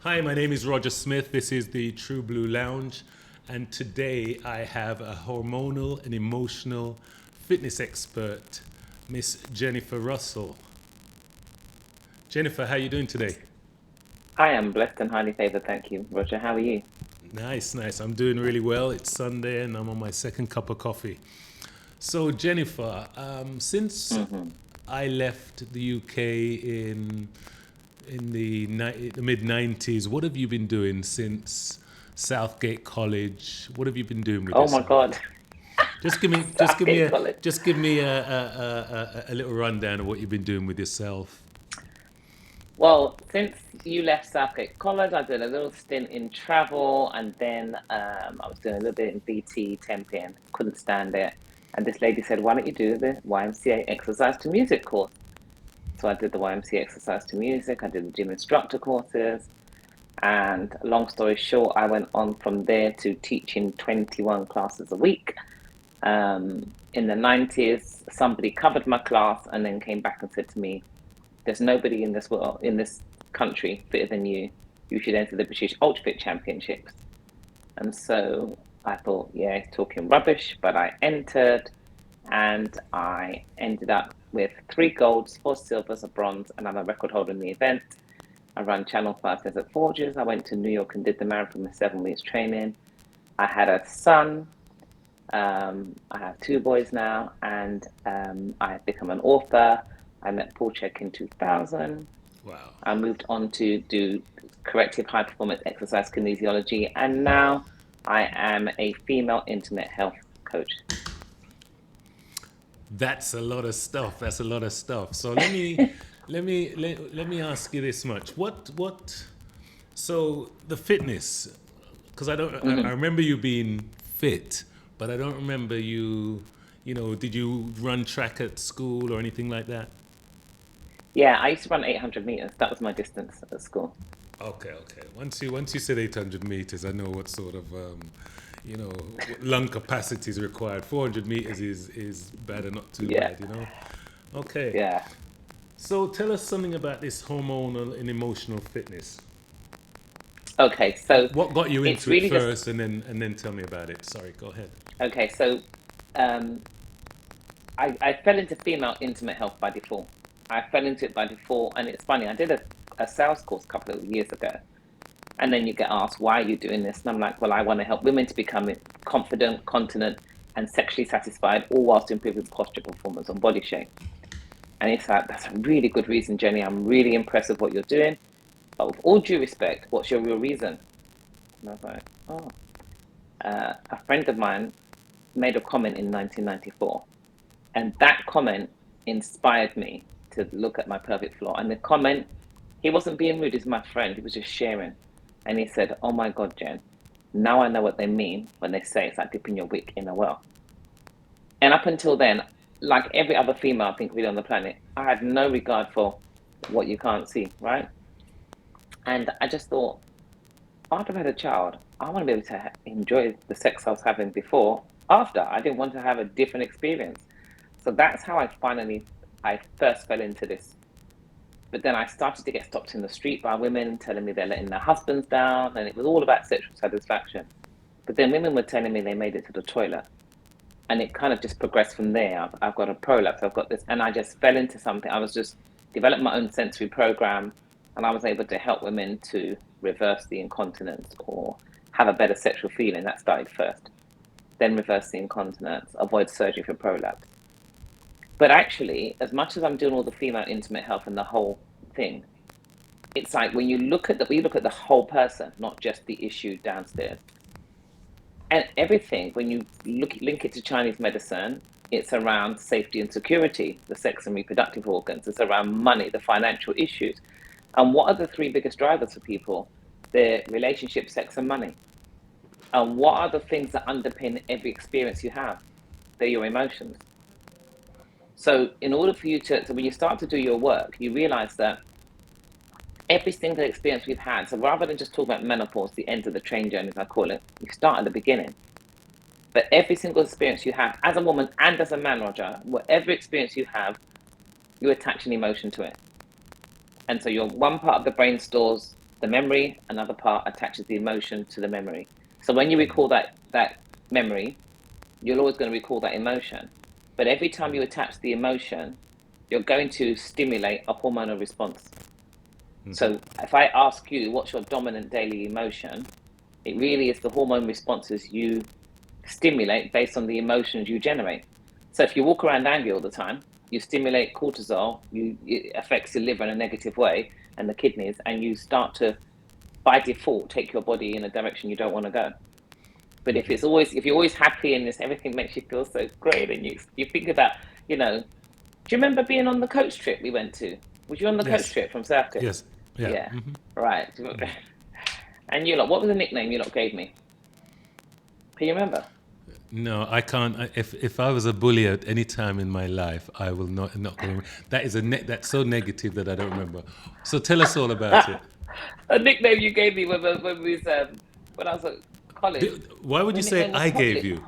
Hi, my name is Roger Smith. This is the True Blue Lounge, and today I have a hormonal and emotional fitness expert, Miss Jennifer Russell. Jennifer, how are you doing today? I am blessed and highly favored, thank you. Roger, how are you? Nice, nice. I'm doing really well. It's Sunday, and I'm on my second cup of coffee. So, Jennifer, since hmm I left the UK in the mid '90s, what have you been doing since Southgate College? What have you been doing with Oh my yourself? God, Southgate College. Just give me a little rundown of what you've been doing with yourself. Well, since you left Southgate College, I did a little stint in travel and then I was doing a little bit in BT temping, couldn't stand it. And this lady said, why don't you do the YMCA exercise to music course? So I did the YMCA exercise to music, I did the gym instructor courses. And long story short, I went on from there to teaching 21 classes a week. In the 90s, somebody covered my class and then came back and said to me, there's nobody in this world, in this country fitter than you. You should enter the British Ultra Fit Championships. And so I thought, yeah, he's talking rubbish, but I entered and I ended up with 3 golds, 4 silvers, a bronze, and I'm a record holder in the event. I ran Channel 5 Desert Forges. I went to New York and did the marathon with 7 weeks training. I had a son. I have 2 boys now, and I have become an author. I met Paul Chek in 2000. Wow. I moved on to do corrective high performance exercise kinesiology, and now I am a female intimate health coach. That's a lot of stuff. That's a lot of stuff. So let me ask you this much. What so the fitness, because I Mhm. remember you being fit, but I don't remember did you run track at school or anything like that? Yeah, I used to run 800 meters. That was my distance at school. Okay, okay. Once you said 800 meters, I know what sort of you know lung capacity is required. 400 meters is bad and not too Yeah, bad. Okay. yeah. So tell us something about this hormonal and emotional fitness. Okay, so What got you it's into it really just first, and then tell me about it. Sorry, go ahead. okay. So um, I fell into female intimate health by default. I fell into it by default, and it's funny. I did a sales course a couple of years ago, and then you get asked, why are you doing this? And I'm like, well, I want to help women to become confident, continent, and sexually satisfied, all whilst improving posture, performance, and body shape. And it's like, that's a really good reason, Jenny. I'm really impressed with what you're doing. But with all due respect, what's your real reason? And I was like, oh, a friend of mine made a comment in 1994. And that comment inspired me to look at my pelvic floor. And the comment, he wasn't being rude, he's my friend, he was just sharing. And he said, oh my God, Jen, now I know what they mean when they say it's like dipping your wick in a well. And up until then, like every other female, I think, really on the planet, I had no regard for what you can't see, right? And I just thought, after I've had a child, I want to be able to enjoy the sex I was having before. After, I didn't want to have a different experience. So that's how I first fell into this. But then I started to get stopped in the street by women telling me they're letting their husbands down, and it was all about sexual satisfaction. But then women were telling me they made it to the toilet, and it kind of just progressed from there. I've got a prolapse, I've got this, and I just fell into something. I was just developed my own sensory program, and I was able to help women to reverse the incontinence or have a better sexual feeling. That started first, then reverse the incontinence, avoid surgery for prolapse. But actually, as much as I'm doing all the female intimate health and the whole thing, it's like when you look at we look at the whole person, not just the issue downstairs. And everything, when you link it to Chinese medicine, it's around safety and security, the sex and reproductive organs. It's around money, the financial issues. And what are the 3 biggest drivers for people? Their relationship, sex, and money. And what are the things that underpin every experience you have? They're your emotions. So, in order for you so when you start to do your work, you realize that every single experience we've had, so rather than just talk about menopause, the end of the train journey, as I call it, you start at the beginning. But every single experience you have as a woman and as a man, Roger, whatever experience you have, you attach an emotion to it. And so your one part of the brain stores the memory, another part attaches the emotion to the memory. So when you recall that memory, you're always going to recall that emotion. But every time you attach the emotion, you're going to stimulate a hormonal response. So if I ask you, what's your dominant daily emotion? It really is the hormone responses you stimulate based on the emotions you generate. So if you walk around angry all the time, you stimulate cortisol, it affects your liver in a negative way and the kidneys, and you start to, by default, take your body in a direction you don't want to go. But if you're always happy and everything makes you feel so great, and you think about, do you remember being on the coach trip we went to? Was you on the coach Yes. trip from South Coast? Yes. Yeah. Yeah. Right. And what was the nickname you lot gave me? Can you remember? No, I can't. If I was a bully at any time in my life, I will not remember. That is that's so negative that I don't remember. So tell us all about it. A nickname you gave me when I was at college. Why would The you say nickname was I Hot gave Lip. you?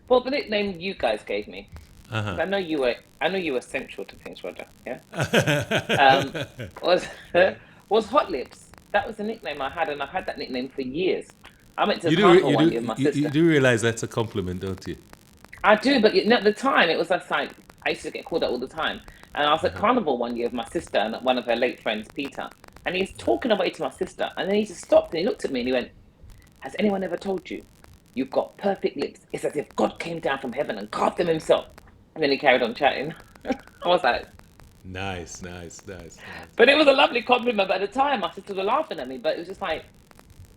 Well, the nickname you guys gave me. 'Cause I know you were central to things, Roger. Yeah. Was Hot Lips. That was the nickname I had, and I've had that nickname for years. I went to carnival one year with my sister. You do realize that's a compliment, don't you? I do, but at the time it was just like I used to get called that all the time. And I was at carnival one year with my sister and one of her late friends, Peter. And he's talking away to my sister, and then he just stopped and he looked at me and he went, "Has anyone ever told you you've got perfect lips? It's as if God came down from heaven and carved them himself." And then he carried on chatting. I was like, Nice. but it was a lovely compliment. But at the time, my sisters were laughing at me. But it was just like,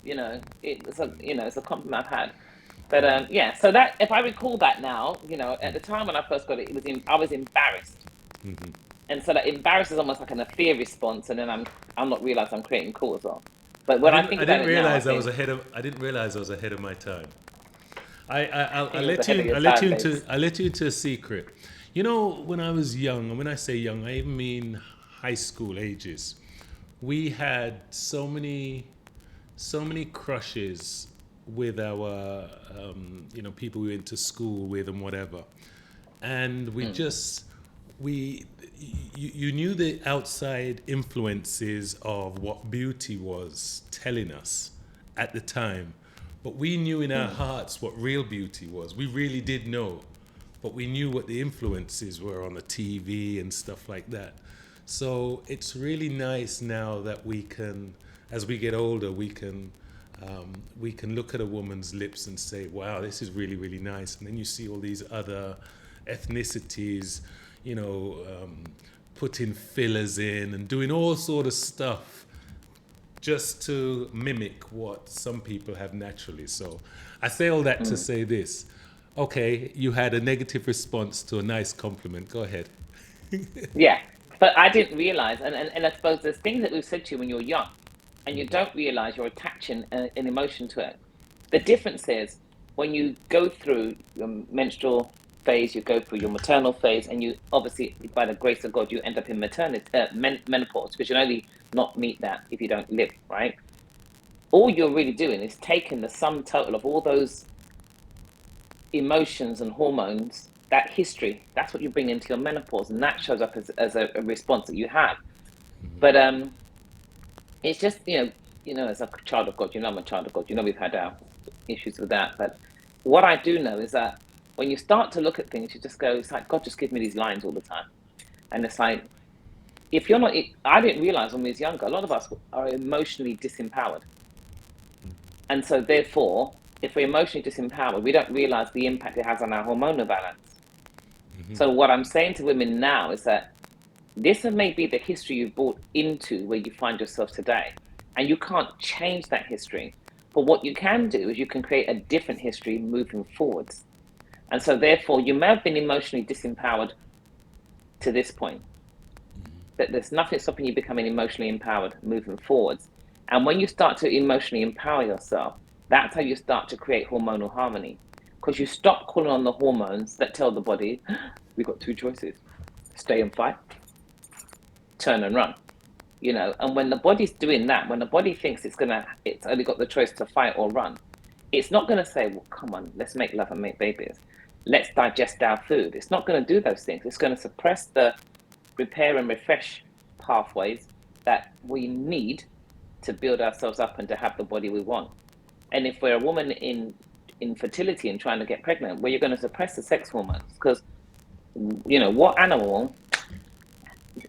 it's a compliment I've had. But yeah, so that if I recall that now, at the time when I first got it, I was embarrassed, and so that embarrassed is almost like a fear response, and then I'm not realizing I'm creating cortisol. But when I think about it now, I didn't realize I was ahead of my time. I'll think it was let ahead of you. your time, babes. I'll let you into a secret. When I was young, and when I say young, I even mean high school ages. We had so many crushes with our, people we went to school with and whatever, and you knew the outside influences of what beauty was telling us at the time, but we knew in our hearts what real beauty was. We really did know, but we knew what the influences were on the TV and stuff like that. So it's really nice now that we can, as we get older, we can look at a woman's lips and say, wow, this is really, really nice. And then you see all these other ethnicities, putting fillers in and doing all sort of stuff just to mimic what some people have naturally. So I say all that to say this. Okay, you had a negative response to a nice compliment. Go ahead. Yeah, but I didn't realize, and I suppose there's things that we've said to you when you're young, and you don't realize you're attaching an emotion to it. The difference is when you go through your menstrual phase, you go through your maternal phase, and you obviously, by the grace of God, you end up in menopause, because you'll only not meet that if you don't live, right? All you're really doing is taking the sum total of all those emotions and hormones, that history, that's what you bring into your menopause, and that shows up as a response that you have. But it's just, as a child of God, I'm a child of God, we've had our issues with that. But what I do know is that when you start to look at things, you just go, it's like, God just gives me these lines all the time. And it's like, if you're not, I didn't realize when we was younger, a lot of us are emotionally disempowered. And so therefore, if we're emotionally disempowered, we don't realize the impact it has on our hormonal balance. So what I'm saying to women now is that this may be the history you've brought into where you find yourself today. And you can't change that history. But what you can do is you can create a different history moving forwards. And so therefore, you may have been emotionally disempowered to this point. But there's nothing stopping you becoming emotionally empowered moving forwards. And when you start to emotionally empower yourself, that's how you start to create hormonal harmony. Because you stop calling on the hormones that tell the body, we've got two choices: stay and fight, turn and run. And when the body's doing that, when the body thinks it's only got the choice to fight or run, it's not going to say, well, come on, let's make love and make babies. Let's digest our food. It's not going to do those things. It's going to suppress the repair and refresh pathways that we need to build ourselves up and to have the body we want. And if we're a woman in infertility and trying to get pregnant, well, you're going to suppress the sex hormones because, what animal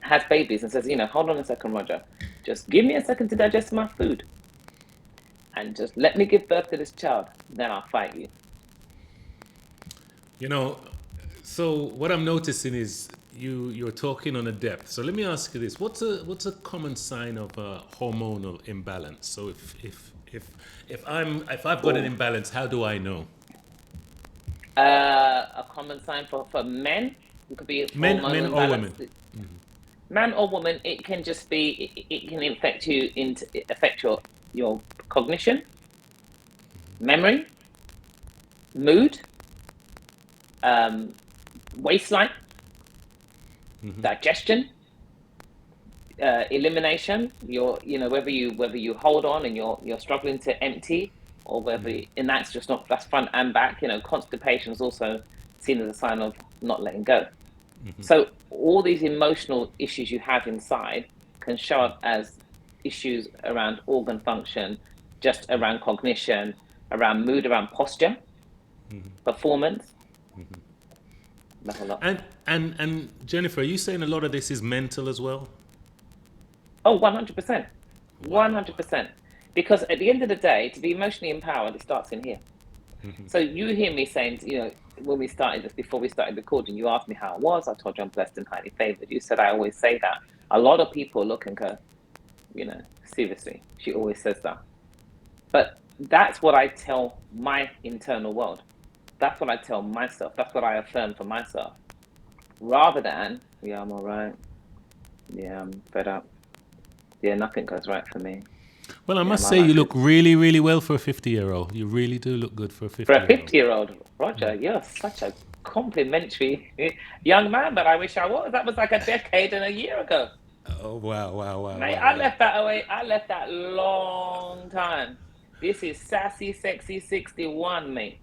has babies and says, hold on a second, Roger, just give me a second to digest my food and just let me give birth to this child, then I'll fight you. You know, so what I'm noticing is you're talking on a depth. So let me ask you this: what's a common sign of a hormonal imbalance? So if I've got an imbalance, how do I know? A common sign for men, it could be hormonal Men or imbalance. women? Man or woman, it can just be, it can affect your cognition, memory, mood, waistline, digestion, elimination. Whether you hold on and you're struggling to empty, or and that's just not, that's front and back. Constipation is also seen as a sign of not letting go. So all these emotional issues you have inside can show up as issues around organ function, just around cognition, around mood, around posture, performance, the whole lot. And Jennifer, are you saying a lot of this is mental as well? Oh, 100%. Wow. 100%. Because at the end of the day, to be emotionally empowered, it starts in here. So you hear me saying, when we started this, before we started recording, you asked me how I was. I told you I'm blessed and highly favored. You said I always say that. A lot of people look and go, seriously, she always says that. But that's what I tell my internal world. That's what I tell myself. That's what I affirm for myself. Rather than, yeah, I'm all right. Yeah, I'm fed up. Yeah, nothing goes right for me. Well, I Yeah, must my say you life look is. really, really well for a 50-year-old. You really do look good for a For a 50-year-old. 50-year-old, Roger, you're such a complimentary young man, but I wish I was. That was like a decade and a year ago. Oh wow, wow, wow, Mate, wow, I wow. left that away. I left that long time. This is sassy, sexy 61, mate.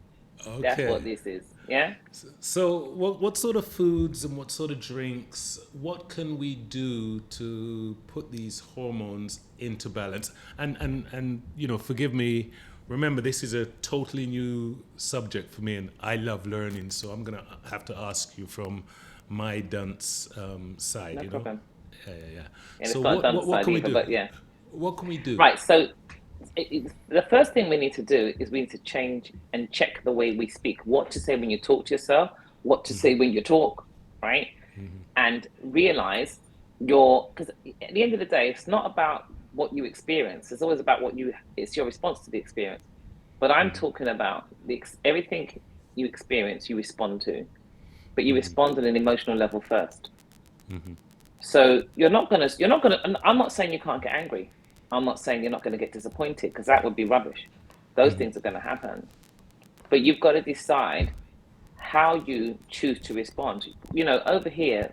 That's Okay. what this is. Yeah? So, what sort of foods and what sort of drinks? What can we do to put these hormones into balance? And forgive me. Remember, this is a totally new subject for me, and I love learning. So I'm gonna have to ask you from my dunce side. No problem. Yeah, yeah, yeah. And So it's not a done what side can we either, do? but yeah. What can we do? Right. So the first thing we need to do is we need to change and check the way we speak. What to say when you talk to yourself, what to say when you talk, right? And realize because at the end of the day, it's not about what you experience. It's always about it's your response to the experience. But I'm talking about everything you experience, you respond to, but you respond on an emotional level first. So you're not gonna, and I'm not saying you can't get angry. I'm not saying you're not gonna get disappointed because that would be rubbish. Those things are gonna happen. But you've got to decide how you choose to respond. Over here,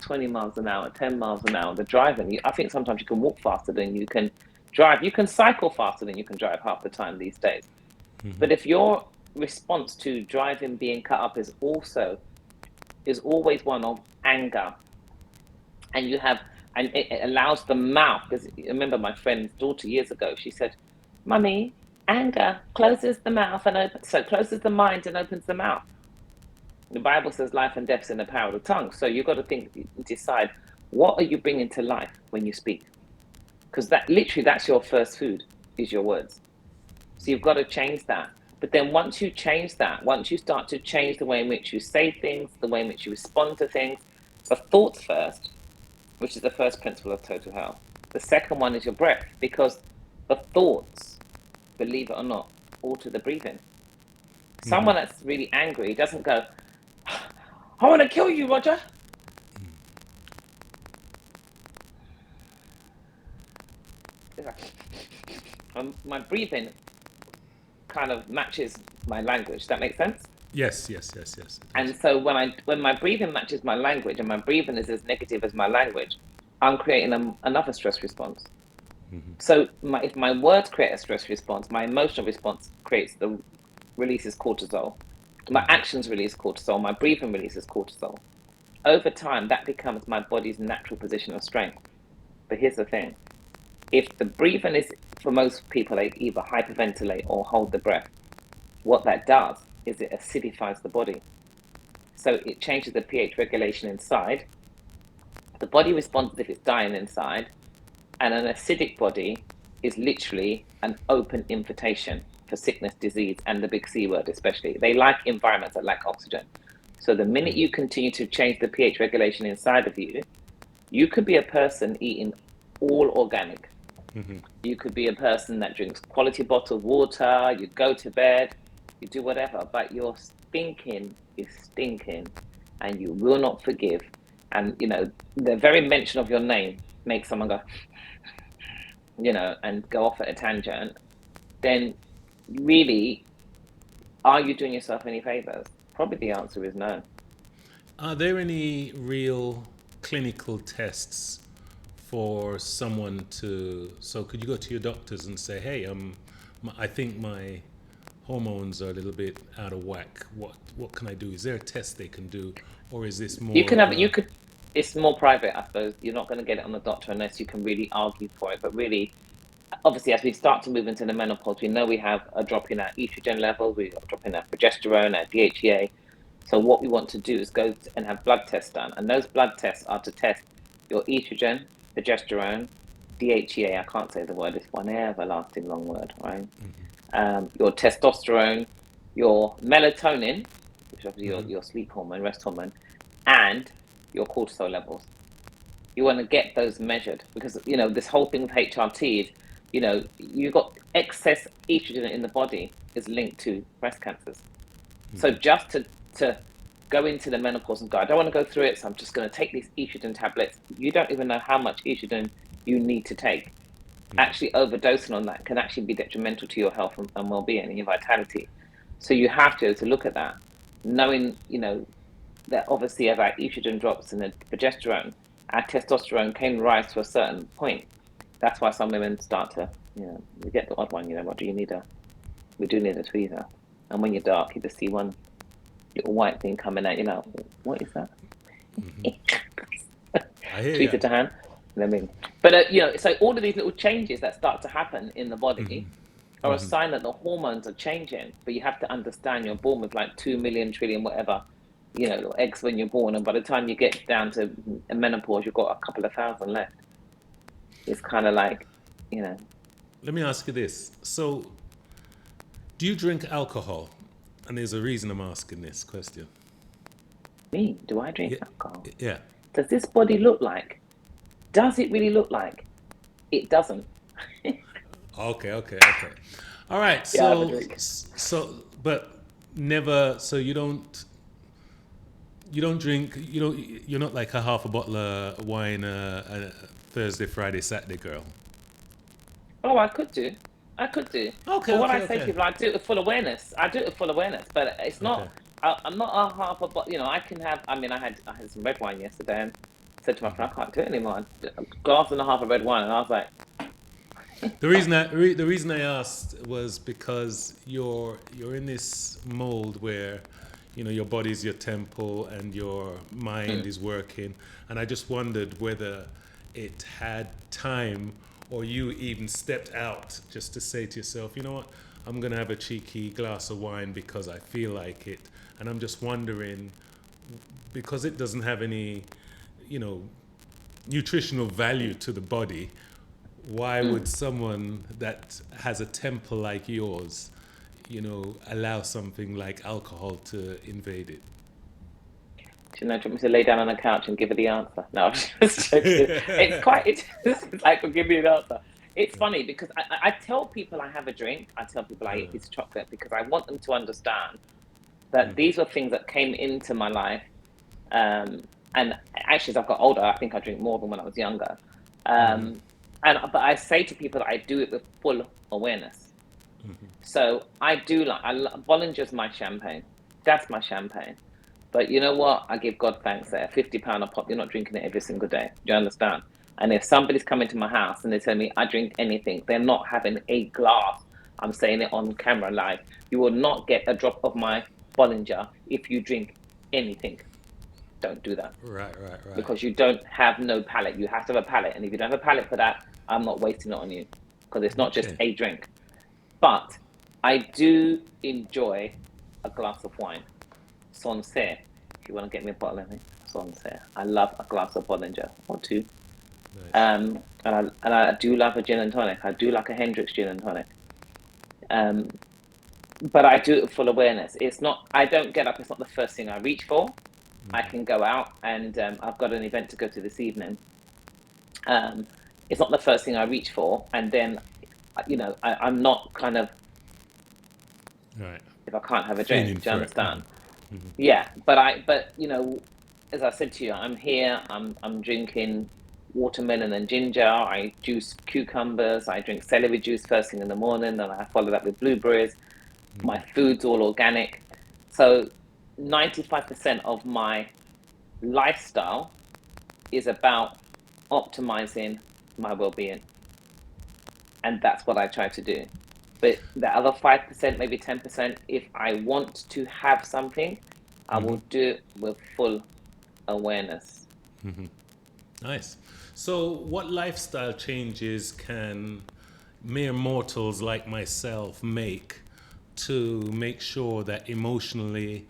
20 miles an hour, 10 miles an hour, the driving, I think sometimes you can walk faster than you can drive. You can cycle faster than you can drive half the time these days. But if your response to driving being cut up is always one of anger, and it allows the mouth, because remember my friend's daughter years ago, she said, "Mummy, anger closes the mouth closes the mind and opens the mouth." The Bible says life and death's in the power of the tongue. So you've got to decide, what are you bringing to life when you speak? Because that's your first food, is your words. So you've got to change that. But then once you change that, once you start to change the way in which you say things, the way in which you respond to things, the thoughts first, which is the first principle of total health. The second one is your breath, because the thoughts, believe it or not, alter the breathing. Someone that's really angry doesn't go, "I want to kill you, Roger." It's like, my breathing kind of matches my language. Does that make sense? Yes, yes, yes, yes. It does. And so when my breathing matches my language, and my breathing is as negative as my language, I'm creating another stress response. So if my words create a stress response, my emotional response releases cortisol. My actions release cortisol. My breathing releases cortisol. Over time, that becomes my body's natural position of strength. But here's the thing: If the breathing is, for most people, they either hyperventilate or hold the breath. What that does is it acidifies the body. So it changes the pH regulation inside. The body responds as if it's dying inside. And an acidic body is literally an open invitation for sickness, disease, and the big C word, especially. They like environments that lack oxygen. So the minute you continue to change the pH regulation inside of you, you could be a person eating all organic. You could be a person that drinks quality bottled water, you go to bed, you do whatever, but your thinking is stinking and you will not forgive. And, the very mention of your name makes someone go, and go off at a tangent. Then really, are you doing yourself any favors? Probably the answer is no. Are there any real clinical tests for someone to? So could you go to your doctors and say, "Hey, I think my hormones are a little bit out of whack. What can I do?" Is there a test they can do, or is this You more can of have, a? you could, it's more private, I suppose. You're not going to get it on the doctor unless you can really argue for it. But really, obviously, as we start to move into the menopause, we know we have a drop in our estrogen levels, we got a drop in our progesterone, our DHEA. So what we want to do is go and have blood tests done, and those blood tests are to test your estrogen, progesterone, DHEA. I can't say the word; it's one everlasting long word, right? Your testosterone, your melatonin, which is obviously your sleep hormone, rest hormone, and your cortisol levels. You want to get those measured because this whole thing with HRT is, you got excess estrogen in the body is linked to breast cancers. So just to go into the menopause and go, I don't want to go through it, so I'm just going to take these estrogen tablets. You don't even know how much estrogen you need to take. Actually, overdosing on that can actually be detrimental to your health and well-being and your vitality. So you have to look at that, knowing that obviously as our estrogen drops and the progesterone, our testosterone can rise to a certain point. That's why some women start to, you get the odd one. What do you need we do need a tweezer. And when you're dark, you just see one little white thing coming out. What is that? I hear Tweezer ya. to hand. But so all of these little changes that start to happen in the body are a sign that the hormones are changing. But you have to understand you're born with like 2 million trillion whatever, eggs when you're born, and by the time you get down to menopause, you've got a couple of thousand left. It's kind of like, you know, Let me ask you this. So, do you drink alcohol? And there's a reason I'm asking this question. me. Do I drink Yeah, alcohol? yeah. Does this body look like? Does it really look like? It doesn't. Okay. All right. Yeah, I have a drink. But never. So you don't. You don't drink. You don't. You're not like a half a bottle of wine a Thursday, Friday, Saturday girl. Oh, I could do. I could do. Okay, But what I okay, say to okay, people, I do it with full awareness. I do it with full awareness, but it's okay. not. I'm not a half a bottle. I can have. I mean, I had some red wine yesterday, and said to my friend, I can't do it anymore. I had a glass and a half of red wine, and I was like, The reason I asked was because you're in this mold where your body's your temple and your mind is working, and I just wondered whether it had time or you even stepped out just to say to yourself, you know what, I'm gonna have a cheeky glass of wine because I feel like it, and I'm just wondering because it doesn't have any you know nutritional value to the body. Why would someone that has a temple like yours, allow something like alcohol to invade it? do you want me to lay down on a couch and give her the answer? No, I'm just joking. It's like, well, give me an answer. It's funny because I tell people I have a drink. I tell people I eat a piece of chocolate because I want them to understand that these were things that came into my life. And actually, as I've got older, I think I drink more than when I was younger. But I say to people that I do it with full awareness. So I do Bollinger's my champagne. That's my champagne. But you know what? I give God thanks there. £50 a pop. You're not drinking it every single day. Do you understand? And if somebody's coming to my house and they tell me I drink anything, they're not having a glass. I'm saying it on camera live. You will not get a drop of my Bollinger if you drink anything. Don't do that Right. because you don't have no palate. You have to have a palate, and if you don't have a palate for that, I'm not wasting it on you, because it's not just Okay. a drink. But I do enjoy a glass of wine. Sancerre. If you want to get me a bottle of it, Sancerre. I love a glass of Bollinger or two. Nice. And I do love a gin and tonic. I do like a Hendrix gin and tonic. Um, but I do it with full awareness. It's not. I don't get up. It's not the first thing I reach for. I can go out, and I've got an event to go to this evening. Um, it's not the first thing I reach for, and then, I'm not kind of, Right. if I can't have a drink. Feeling Do you for it. understand? Yeah, but as I said to you, I'm here. I'm drinking watermelon and ginger. I juice cucumbers. I drink celery juice first thing in the morning, and I follow that with blueberries. My food's all organic. So 95% of my lifestyle is about optimizing my well-being, and that's what I try to do. But the other 5%, maybe 10%, if I want to have something, I will do it with full awareness. Nice. So, what lifestyle changes can mere mortals like myself make to make sure that emotionally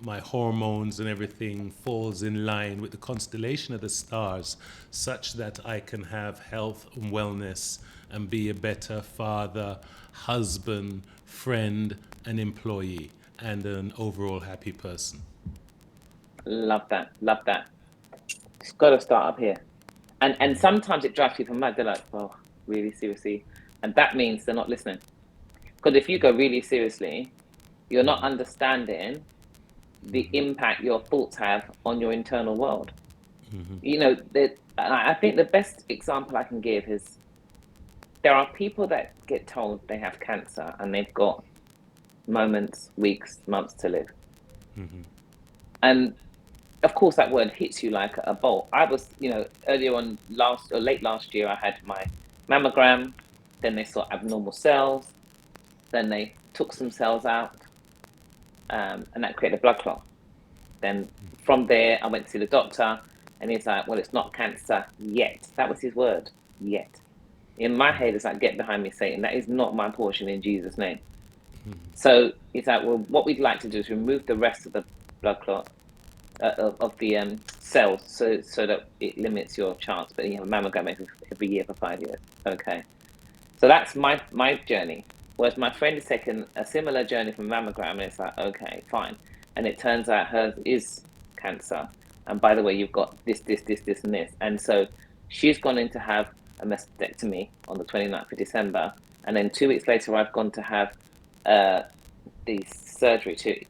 my hormones and everything falls in line with the constellation of the stars, such that I can have health and wellness and be a better father, husband, friend, and employee, and an overall happy person? Love that. Love that. It's got to start up here. And sometimes it drives people mad. They're like, "Oh, really seriously?" And that means they're not listening. Because if you go really seriously, you're not understanding the impact your thoughts have on your internal world. I think the best example I can give is, there are people that get told they have cancer and they've got moments, weeks, months to live. And of course, that word hits you like a bolt. I was, earlier on late last year, I had my mammogram. Then they saw abnormal cells. Then they took some cells out, and that created a blood clot. Then from there, I went to see the doctor, and he's like, "Well, it's not cancer yet." That was his word, yet. In my head, it's like, "Get behind me, Satan. That is not my portion in Jesus' name." So he's like, "Well, what we'd like to do is remove the rest of the blood clot, of the cells, so that it limits your chance. But you have a mammogram every year for 5 years." Okay, so that's my journey. Whereas my friend has taken a similar journey from mammogram, and it's like, okay, fine. And it turns out hers is cancer. And by the way, you've got this, and this. And so she's gone in to have a mastectomy on the 29th of December. And then 2 weeks later, I've gone to have the surgery to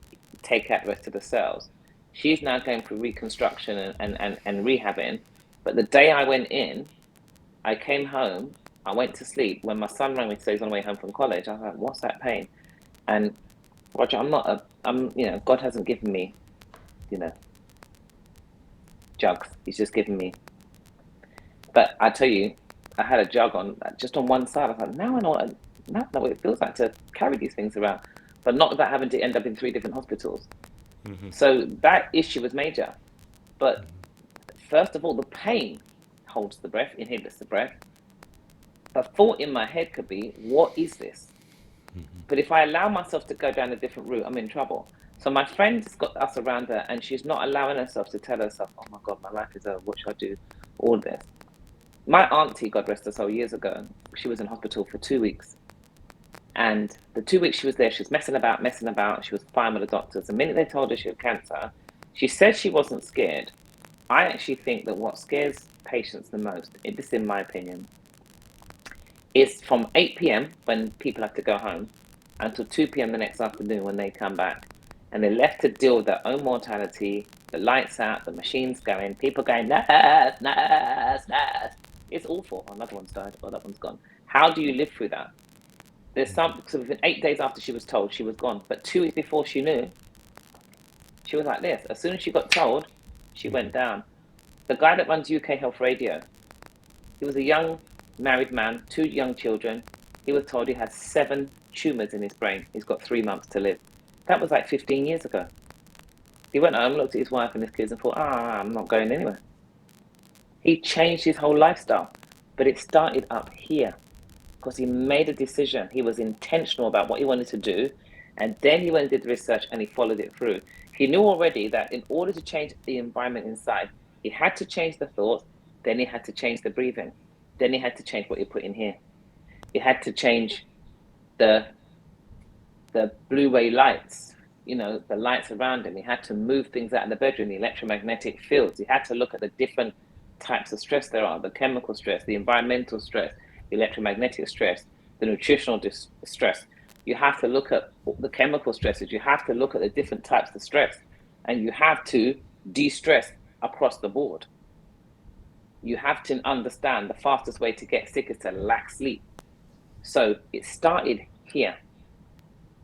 take out the rest of the cells. She's now going for reconstruction and rehabbing. But the day I went in, I came home, I went to sleep. When my son rang me to say he's on the way home from college, I was like, "What's that pain?" And Roger, God hasn't given me, jugs. He's just given me. But I tell you, I had a jug on just on one side. I thought, now I know what it feels like to carry these things around, but not without having to end up in 3 different hospitals. So that issue was major. But first of all, the pain holds the breath, inhibits the breath. The thought in my head could be, what is this? But if I allow myself to go down a different route, I'm in trouble. So my friend's got us around her, and she's not allowing herself to tell herself, "Oh my God, my life is over. What should I do?" All this. My auntie, God rest her soul, years ago, she was in hospital for 2 weeks. And the 2 weeks she was there, she was messing about. She was fine with the doctors. The minute they told her she had cancer, she said she wasn't scared. I actually think that what scares patients the most, this is in my opinion, is from 8 p.m. when people have to go home until 2 p.m. the next afternoon when they come back. And they're left to deal with their own mortality, the lights out, the machines going, people going, "Nurse, nurse, nurse." It's awful. Another one's died, or that one's gone. How do you live through that? So within 8 days after she was told, she was gone. But 2 weeks before she knew, she was like this. As soon as she got told, she went down. The guy that runs UK Health Radio, he was a young married man, 2 young children. He was told he had 7 tumors in his brain. He's got 3 months to live. That was like 15 years ago. He went home, looked at his wife and his kids and thought, I'm not going anywhere. He changed his whole lifestyle. But it started up here because he made a decision. He was intentional about what he wanted to do. And then he went and did the research and he followed it through. He knew already that in order to change the environment inside, he had to change the thoughts, then he had to change the breathing, then he had to change what he put in here. He had to change the blue ray lights, the lights around him. He had to move things out of the bedroom, the electromagnetic fields. He had to look at the different types of stress there are, the chemical stress, the environmental stress, the electromagnetic stress, the nutritional stress. You have to look at the chemical stresses. You have to look at the different types of stress, and you have to de-stress across the board. You have to understand the fastest way to get sick is to lack sleep. So it started here,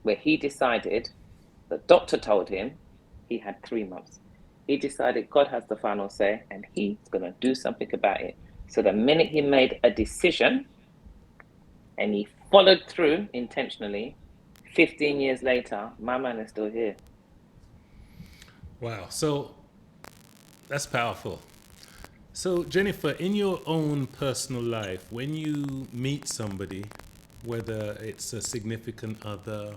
where he decided, the doctor told him he had 3 months. He decided God has the final say and he's going to do something about it. So the minute he made a decision and he followed through intentionally, 15 years later, my man is still here. Wow. So that's powerful. So, Jennifer, in your own personal life, when you meet somebody, whether it's a significant other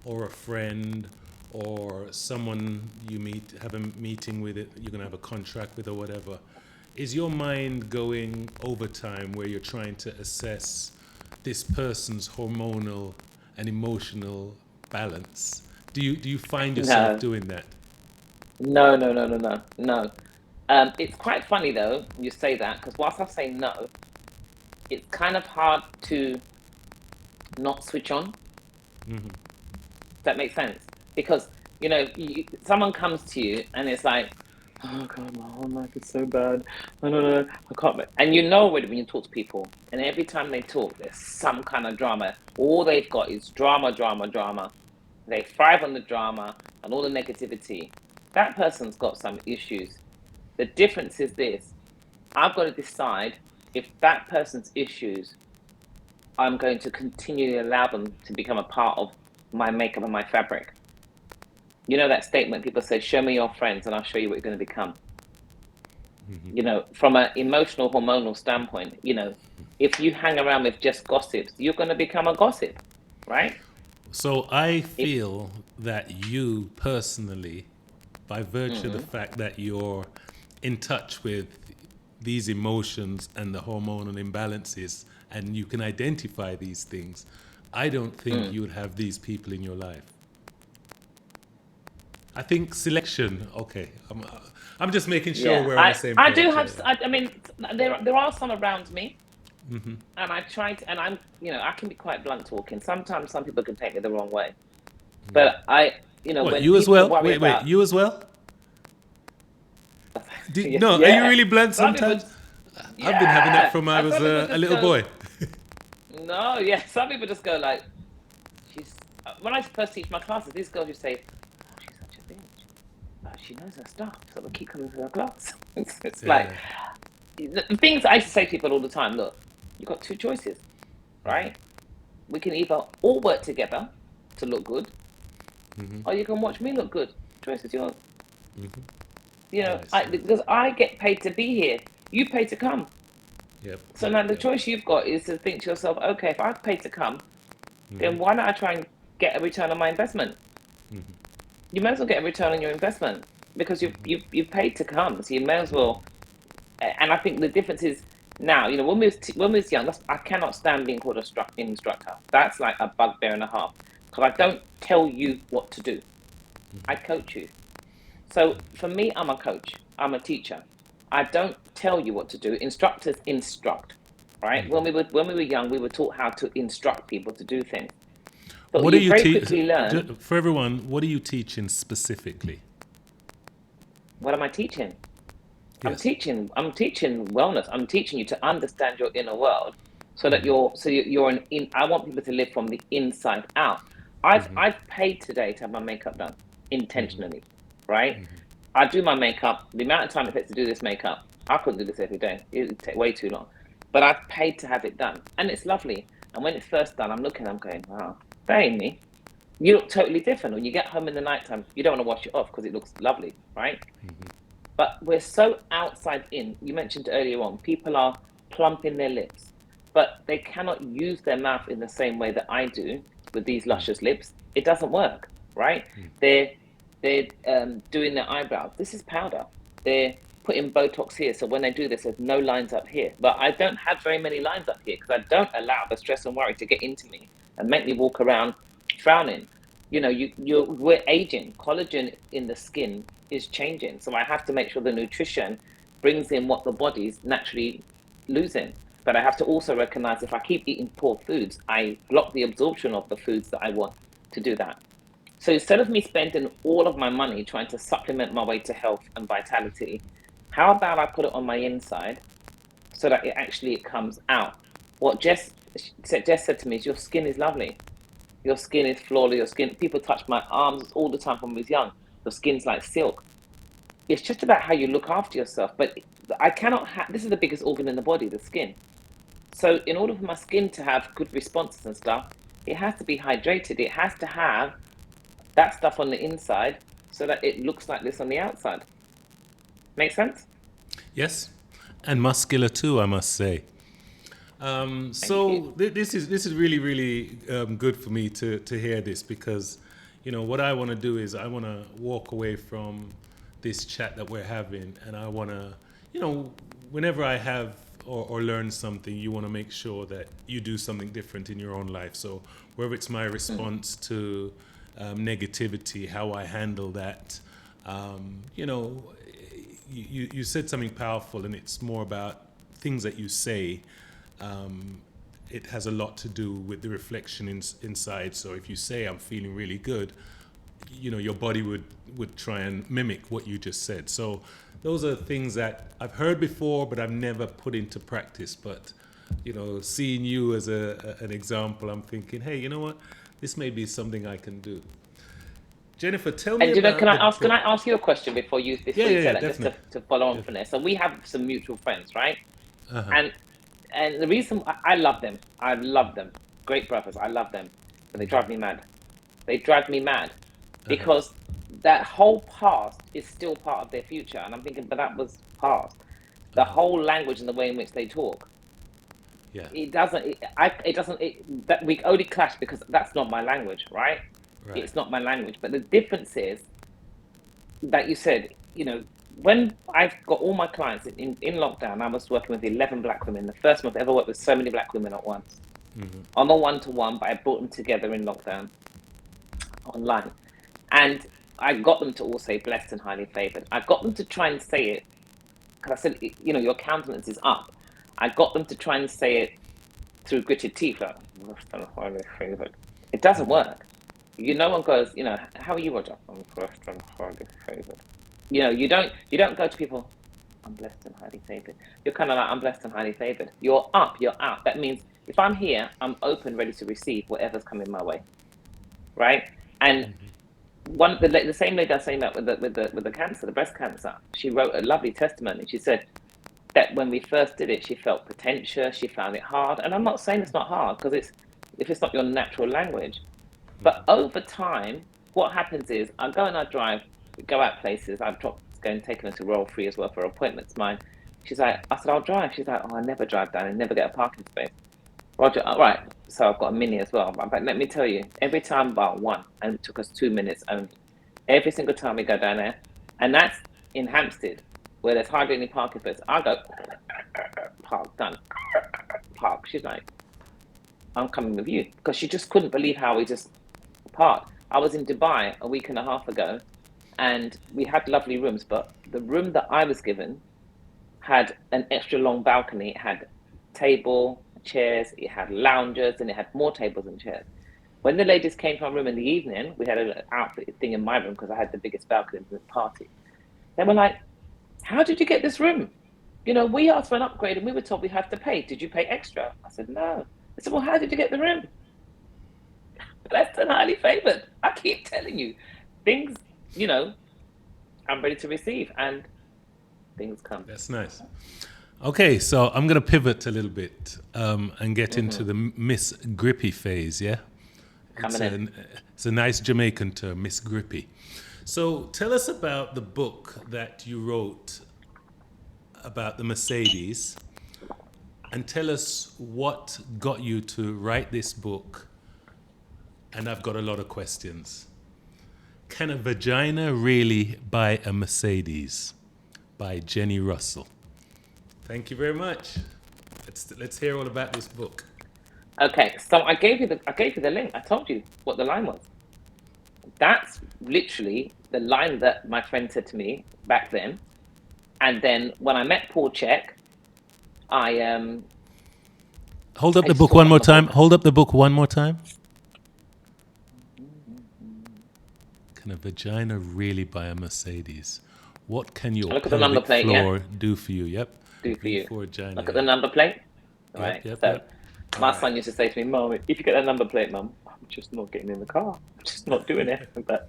or a friend or someone you have a meeting with, you're going to have a contract with or whatever, is your mind going overtime where you're trying to assess this person's hormonal and emotional balance? Do you find yourself doing that? No. It's quite funny though, you say that, because whilst I say no, it's kind of hard to not switch on. Mm-hmm. Does that make sense? Because, someone comes to you and it's like, oh God, my whole life is so bad. I don't know, I can't. And when you talk to people, and every time they talk, there's some kind of drama. All they've got is drama. They thrive on the drama and all the negativity. That person's got some issues. The difference is this: I've got to decide if that person's issues, I'm going to continually allow them to become a part of my makeup and my fabric. You know that statement people say, show me your friends and I'll show you what you're going to become. Mm-hmm. From an emotional, hormonal standpoint, if you hang around with just gossips, you're going to become a gossip, right? So I feel that you personally, by virtue of the fact that you're in touch with these emotions and the hormonal imbalances and you can identify these things, I don't think you would have these people in your life. I think selection. Okay, I'm just making sure we're on the same page. I do have. I mean, there are some around me, and I try to, and I can be quite blunt talking. Sometimes some people can take me the wrong way, but What, you as well? Wait, you as well? No, are you really blunt sometimes? I've been having that from I was a little boy. No, yeah, some people just go like, when I first teach my classes, these girls just say, oh, she's such a bitch. But she knows her stuff, so we'll keep coming to her class. It's like, the things I used to say to people all the time, look, you've got 2 choices, right? We can either all work together to look good, or you can watch me look good. Choice is yours. Because I get paid to be here. You pay to come. Yep. So now the choice you've got is to think to yourself, okay, if I've paid to come, then why not I try and get a return on my investment? You may as well get a return on your investment because you've paid to come, so you may as well. And I think the difference is now, when we was young, I cannot stand being called an instructor. That's like a bugbear and a half because I don't tell you what to do. I coach you. So for me, I'm a coach. I'm a teacher. I don't tell you what to do. Instructors instruct, right? When we were young, we were taught how to instruct people to do things. But what do you quickly learn. For everyone, what are you teaching specifically? What am I teaching? Yes. I'm teaching wellness. I'm teaching you to understand your inner world, so that I want people to live from the inside out. I've paid today to have my makeup done intentionally, right? I do my makeup. The amount of time it takes to do this makeup, I couldn't do this every day. It would take way too long. But I've paid to have it done, and it's lovely. And when it's first done, I'm going, wow, that ain't me. You look totally different. When you get home in the nighttime, you don't want to wash it off because it looks lovely, right? But we're so outside in. You mentioned earlier on, people are plumping their lips, but they cannot use their mouth in the same way that I do with these luscious lips. It doesn't work, right? They're doing their eyebrows. This is powder. They're putting Botox here, so when they do this, there's no lines up here. But I don't have very many lines up here because I don't allow the stress and worry to get into me and make me walk around frowning. We're aging. Collagen in the skin is changing, so I have to make sure the nutrition brings in what the body's naturally losing. But I have to also recognize if I keep eating poor foods, I block the absorption of the foods that I want to do that. So instead of me spending all of my money trying to supplement my way to health and vitality, how about I put it on my inside so that it comes out? What Jess said to me is, your skin is lovely. Your skin is flawless. Your skin, people touch my arms all the time when I was young. Your skin's like silk. It's just about how you look after yourself. But I cannot have, this is the biggest organ in the body, the skin. So in order for my skin to have good responses and stuff, it has to be hydrated. It has to have that stuff on the inside so that it looks like this on the outside. Make sense? Yes, and muscular too, I must say. This is really, really good for me to hear this, because what I want to do is I want to walk away from this chat that we're having, and I want to whenever I have or learn something, you want to make sure that you do something different in your own life. So whether it's my response to negativity, how I handle that, you said something powerful, and it's more about things that you say. It has a lot to do with the reflection inside. So if you say, I'm feeling really good, your body would try and mimic what you just said. So those are things that I've heard before, but I've never put into practice. But, seeing you as an example, I'm thinking, hey, you know what? This may be something I can do. Jennifer, tell me about can I ask you a question before you say that, definitely. just to follow on from there? So we have some mutual friends, right? Uh-huh. And the reason I love them, great brothers, I love them, but they drive me mad. They drive me mad because that whole past is still part of their future, and I'm thinking, but that was past. The whole language and the way in which they talk. Yeah. That we only clash because that's not my language, right? It's not my language. But the difference is that you said, when I've got all my clients in lockdown, I was working with 11 black women. The first month I ever worked with so many black women at once. On a one-to-one, but I brought them together in lockdown online. And I got them to all say blessed and highly favored. I got them to try and say it, because I said, your countenance is up. I got them to try and say it through gritted teeth, like, blessed and highly favored. It doesn't work. No one goes, how are you, Roger? I'm blessed and highly favored. You don't go to people, I'm blessed and highly favored. You're kind of like, I'm blessed and highly favored. You're up, you're out. That means if I'm here, I'm open, ready to receive whatever's coming my way, right? And the same lady I was saying that with the cancer, the breast cancer, she wrote a lovely testimony. She said that when we first did it, she felt pretentious, she found it hard. And I'm not saying it's not hard, because if it's not your natural language. But over time, what happens is I go and I drive, go out places. I've going and taken her to Royal Free as well for appointments. I said, I'll drive. She's like, oh, I never drive down. I never get a parking space. Roger, all right. So I've got a Mini as well. But let me tell you, every time bar one, and it took us 2 minutes only. Every single time we go down there, and that's in Hampstead, where there's hardly any parking spaces. I go, park, done, park. She's like, I'm coming with you, because she just couldn't believe how we just parked. I was in Dubai a week and a half ago, and we had lovely rooms, but the room that I was given had an extra long balcony. It had table, chairs, it had loungers, and it had more tables and chairs. When the ladies came to my room in the evening, we had an outfit thing in my room because I had the biggest balcony in the party. They were like, how did you get this room? We asked for an upgrade and we were told we have to pay. Did you pay extra? I said, no. They said, well, how did you get the room? Blessed and highly favored. I keep telling you, things, I'm ready to receive, and things come. That's nice. Okay, so I'm going to pivot a little bit and get into the Miss Grippy phase, yeah? It's a nice Jamaican term, Miss Grippy. So tell us about the book that you wrote about the Mercedes. and tell us what got you to write this book. And I've got a lot of questions. Can a vagina really buy a Mercedes? By Jenni Russell. Thank you very much. Let's hear all about this book. Okay, so I gave you the link. I told you what the line was. That's literally the line that my friend said to me back then. And then when I met Paul Chek, I Hold up I the just book thought one about more the time. book. Hold up the book one more time. Can a vagina really buy a Mercedes? What can your Look at the number pelvic plate, floor do for you? Yep. do for you. For vagina. Look at the number plate. All Yep, right. yep, So yep. my son used to say to me, "Mom, if you get that number plate, Mum, I'm just not getting in the car. I'm just not doing it." But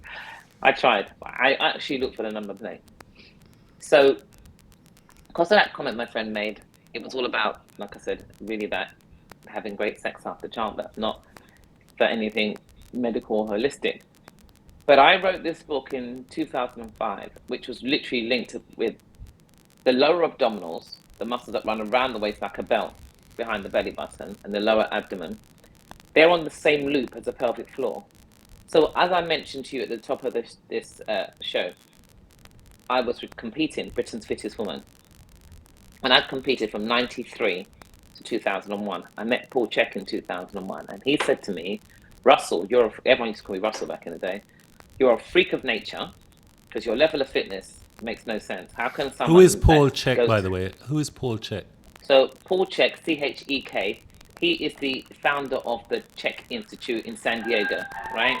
I tried. I actually looked for the number plate. So because of that comment my friend made, it was all about, like I said, really about having great sex after childbirth, not for anything medical or holistic. But I wrote this book in 2005, which was literally linked with the lower abdominals, the muscles that run around the waist like a belt behind the belly button, and the lower abdomen. They're on the same loop as the pelvic floor. So as I mentioned to you at the top of this show, I was competing Britain's Fittest Woman. And I'd competed from 93 to 2001. I met Paul Chek in 2001, and he said to me, "Russell, everyone used to call me Russell back in the day. You're a freak of nature because your level of fitness makes no sense. How can someone Who is Paul that Chek, goes by the way? Who is Paul Chek? So Paul Chek, Chek, he is the founder of the Chek Institute in San Diego, right?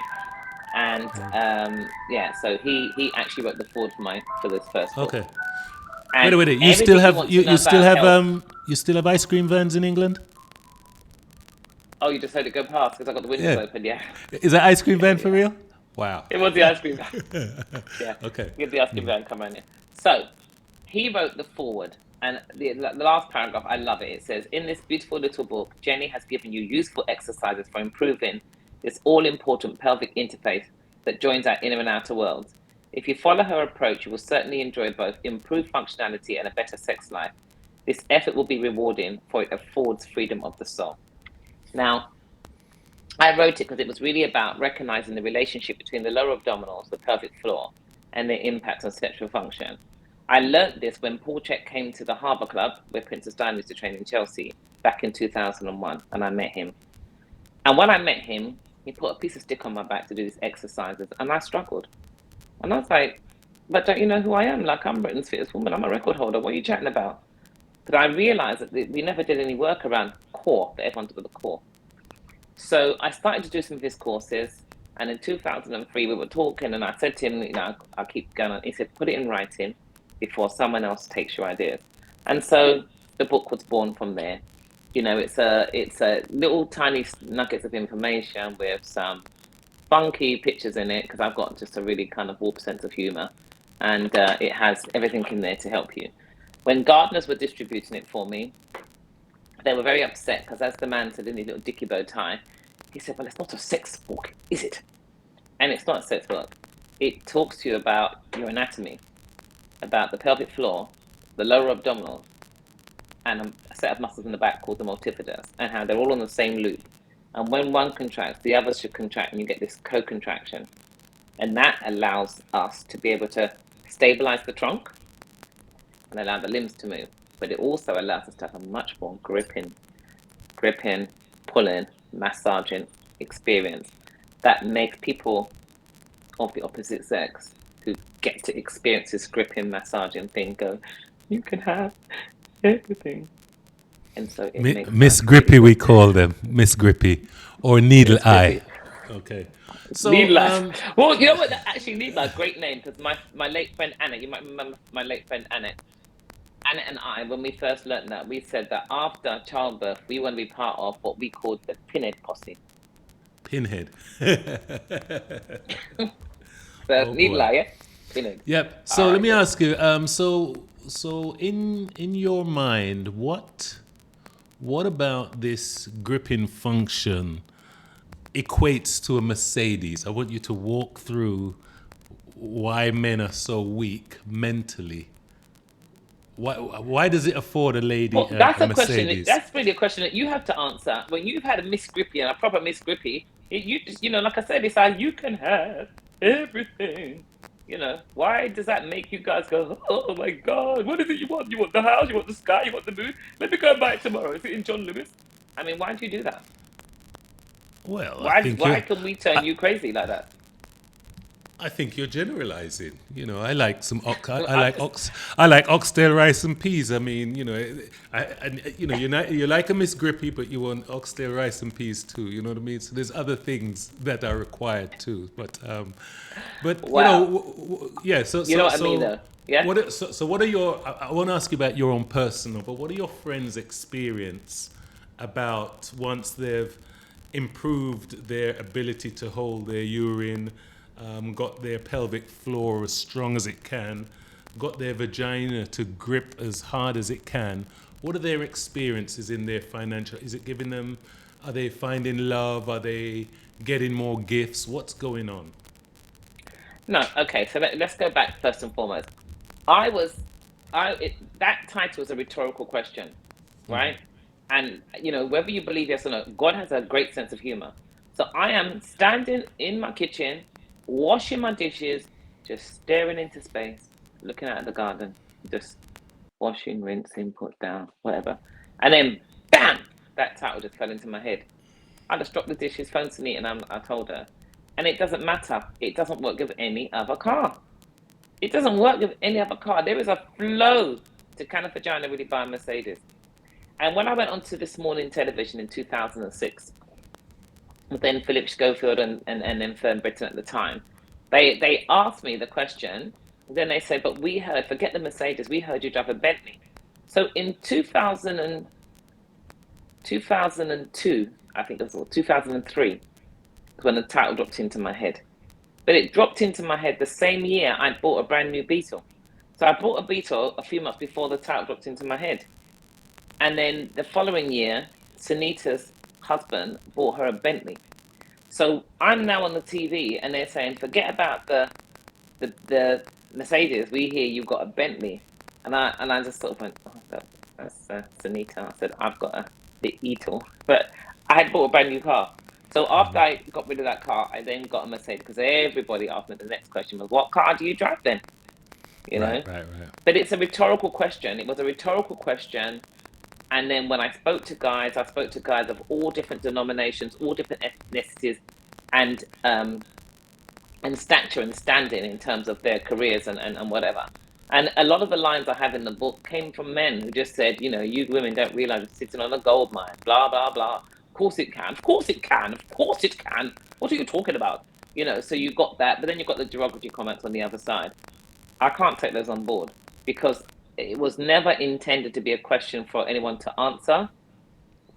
And so he actually wrote the foreword for this first book. Okay. And Wait. You still everything you have want to know still about have health. you still have ice cream vans in England? Oh, you just heard it go past because I got the windows Yeah. open. Yeah, Is that ice cream van for yeah. real? Wow. It was the ice cream van. Yeah, Okay. get the ice cream van come around here. So he wrote the foreword, and the last paragraph, I love it. It says, "In this beautiful little book, Jenni has given you useful exercises for improving this all-important pelvic interface that joins our inner and outer worlds. If you follow her approach, you will certainly enjoy both improved functionality and a better sex life. This effort will be rewarding, for it affords freedom of the soul." Now, I wrote it because it was really about recognizing the relationship between the lower abdominals, the pelvic floor, and their impact on sexual function. I learnt this when Paul Chek came to the Harbour Club, where Princess Diana used to train in Chelsea, back in 2001, and I met him. And when I met him, he put a piece of stick on my back to do these exercises, and I struggled. And I was like, "But don't you know who I am? Like, I'm Britain's Fittest Woman. I'm a record holder. What are you chatting about?" But I realized that we never did any work around core, that everyone's got the core. So I started to do some of his courses, and in 2003 we were talking, and I said to him, I'll keep going on. He said, "Put it in writing before someone else takes your ideas." And so the book was born from there. It's a little tiny nuggets of information with some funky pictures in it because I've got just a really kind of warped sense of humor, and it has everything in there to help you. When gardeners were distributing it for me, they were very upset because, as the man said in his little dicky bow tie, he said, "Well, it's not a sex book, is it?" And it's not a sex book. It talks to you about your anatomy, about the pelvic floor, the lower abdominals, and a set of muscles in the back called the multifidus, and how they're all on the same loop. And when one contracts, the other should contract, and you get this co-contraction. And that allows us to be able to stabilize the trunk and allow the limbs to move. But it also allows us to have a much more gripping, pulling, massaging experience that makes people of the opposite sex who get to experience this gripping, massaging thing go, "You can have everything." And so it makes Miss us Grippy, really we call them Miss Grippy, or Needle Miss Eye. Grippy. Okay. Needle So Eye. Well, you know what? Actually, Needle Eye, great name, because my late friend Anna, you might remember my late friend Anna and I, when we first learned that, we said that after childbirth, we want to be part of what we called the Pinhead Posse. Pinhead. So Oh Needle boy. Eye, yeah? Pinhead. Yep. So All let right, me good. ask you. So in your mind, what about this gripping function equates to a Mercedes? I want you to walk through why men are so weak mentally Why does it afford a lady Well, that's a a question. Mercedes? That's really a question that you have to answer. When you've had a Miss Grippy and a proper Miss Grippy, you just, like I said, it's like you can have everything. Why does that make you guys go, oh my God, what is it you want? You want the house, you want the sky, you want the moon? Let me go and buy it tomorrow. Is it in John Lewis? I mean, why do you do that? Well, Why can we turn I, you crazy like that? I think you're generalizing. I like some I'm just, I like oxtail rice and peas. I mean, you like a Miss Grippy, but you want oxtail rice and peas too. You know what I mean? So there's other things that are required too. But wow. yeah. So You know so what I mean, so though? Yeah? so what are your? I want to ask you about your own personal, but what are your friends' experience about once they've improved their ability to hold their urine, got their pelvic floor as strong as it can, got their vagina to grip as hard as it can? What are their experiences in their financial? Is it giving them? Are they finding love? Are they getting more gifts? What's going on? No, okay, so let's go back first and foremost. I was, that title was a rhetorical question, right? And whether you believe yes or no, God has a great sense of humor. So I am standing in my kitchen, washing my dishes, just staring into space, looking out at the garden, just washing, rinsing, put down, whatever. And then, bam, that title just fell into my head. I just dropped the dishes, phone to me, and I told her. And it doesn't matter. It doesn't work with any other car. It doesn't work with any other car. There is a flow to Can a Vagina Really Buy a Mercedes? And when I went onto This Morning Television in 2006, then Philip Schofield and then Fern Britton at the time, they asked me the question. Then they said, but we heard, forget the Mercedes, we heard you drive a Bentley. So in 2002, I think it was, or 2003, when the title dropped into my head. But it dropped into my head the same year I bought a brand new Beetle. So I bought a Beetle a few months before the title dropped into my head. And then the following year, Sunita's husband bought her a Bentley. So I'm now on the TV and they're saying, forget about the Mercedes. We hear you've got a Bentley. And I just sort of went, oh, that's Sunita. I said, I've got the Beetle. But I had bought a brand new car. So after I got rid of that car, I then got a Mercedes because everybody asked me the next question was, what car do you drive then? Right, right, right. But it's a rhetorical question. It was a rhetorical question. And then when I spoke to guys of all different denominations, all different ethnicities, and stature and standing in terms of their careers and whatever. And a lot of the lines I have in the book came from men who just said, you women don't realize you're sitting on a gold mine, blah, blah, blah. Of course it can. Of course it can. Of course it can. What are you talking about? So you got that, but then you got the derogatory comments on the other side. I can't take those on board because it was never intended to be a question for anyone to answer,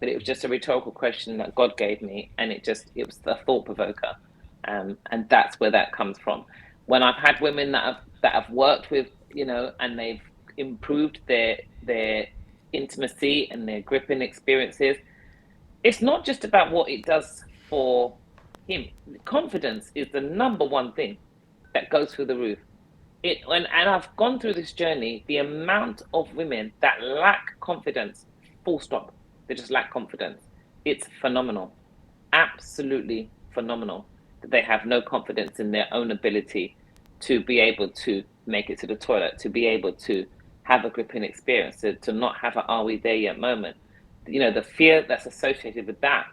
but it was just a rhetorical question that God gave me, and it was a thought provoker, and that's where that comes from. When I've had women that have worked with, and they've improved their intimacy and their gripping experiences, it's not just about what it does for him. Confidence is the number one thing that goes through the roof. And I've gone through this journey, the amount of women that lack confidence, full stop, they just lack confidence. It's phenomenal, absolutely phenomenal that they have no confidence in their own ability to be able to make it to the toilet, to be able to have a gripping experience, to not have an are we there yet moment. The fear that's associated with that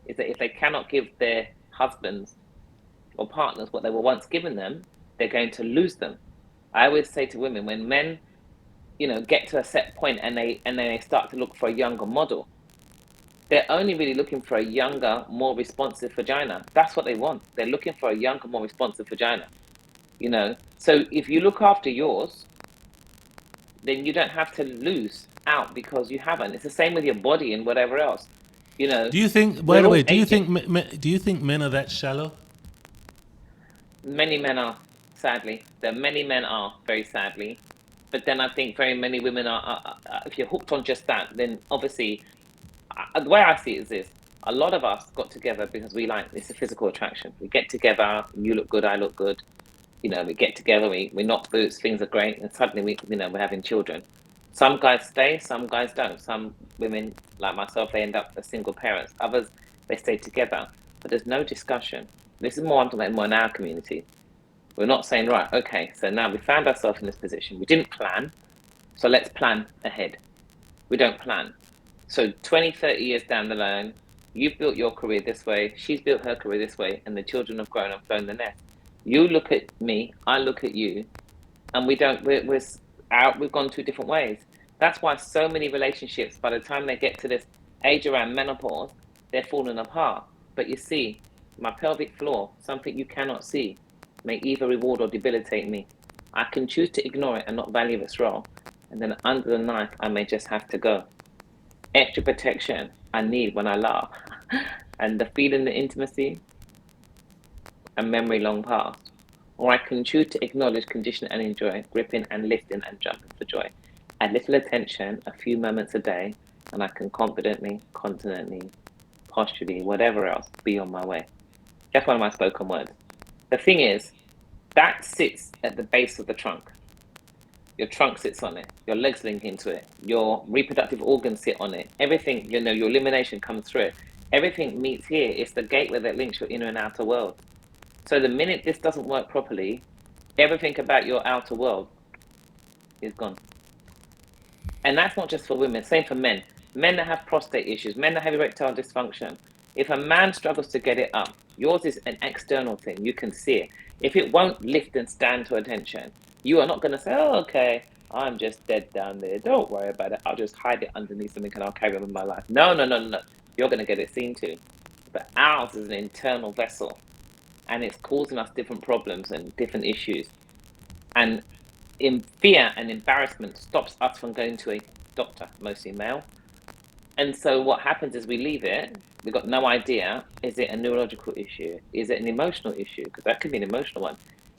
is that if they cannot give their husbands or partners what they were once given them, they're going to lose them. I always say to women, when men, get to a set point and they start to look for a younger model, they're only really looking for a younger, more responsive vagina. That's what they want. They're looking for a younger, more responsive vagina. So if you look after yours, then you don't have to lose out because you haven't. It's the same with your body and whatever else. Do you think? By We're the way, all aging. do you think men are that shallow? Many men are, sadly. Many men are, very sadly. But then I think very many women are if you're hooked on just that, then obviously, the way I see it is this. A lot of us got together because it's a physical attraction. We get together, you look good, I look good. We get together, we knock boots, things are great, and suddenly we're having children. Some guys stay, some guys don't. Some women, like myself, they end up as single parents. Others, they stay together. But there's no discussion. This is more, I'm talking about more in our community. We're not saying, right, okay, so now we found ourselves in this position. We didn't plan, so let's plan ahead. We don't plan. So 20, 30 years down the line, you've built your career this way, she's built her career this way, and the children have grown up, flown the nest. You look at me, I look at you, and we're out, we've gone two different ways. That's why so many relationships, by the time they get to this age around menopause, they're falling apart. But you see, my pelvic floor, something you cannot see, may either reward or debilitate me. I can choose to ignore it and not value its role, and then under the knife, I may just have to go. Extra protection I need when I laugh, and the feeling, the intimacy, and memory long past. Or I can choose to acknowledge, condition, and enjoy, gripping and lifting and jumping for joy. A little attention, a few moments a day, and I can confidently, continently, posturally, whatever else, be on my way. That's one of my spoken words. The thing is, that sits at the base of the trunk. Your trunk sits on it. Your legs link into it. Your reproductive organs sit on it. Everything, your elimination comes through it. Everything meets here. It's the gateway that links your inner and outer world. So the minute this doesn't work properly, everything about your outer world is gone. And that's not just for women, same for men. Men that have prostate issues, men that have erectile dysfunction. If a man struggles to get it up, yours is an external thing. You can see it. If it won't lift and stand to attention, you are not going to say, oh, okay, I'm just dead down there. Don't worry about it. I'll just hide it underneath something and I'll carry on with my life. No, no, no, no, no. You're going to get it seen to. But ours is an internal vessel, and it's causing us different problems and different issues. And in fear and embarrassment stops us from going to a doctor, mostly male. And so what happens is we leave it. We've got no idea. Is it a neurological issue? Is it an emotional issue? Because that could be an emotional one.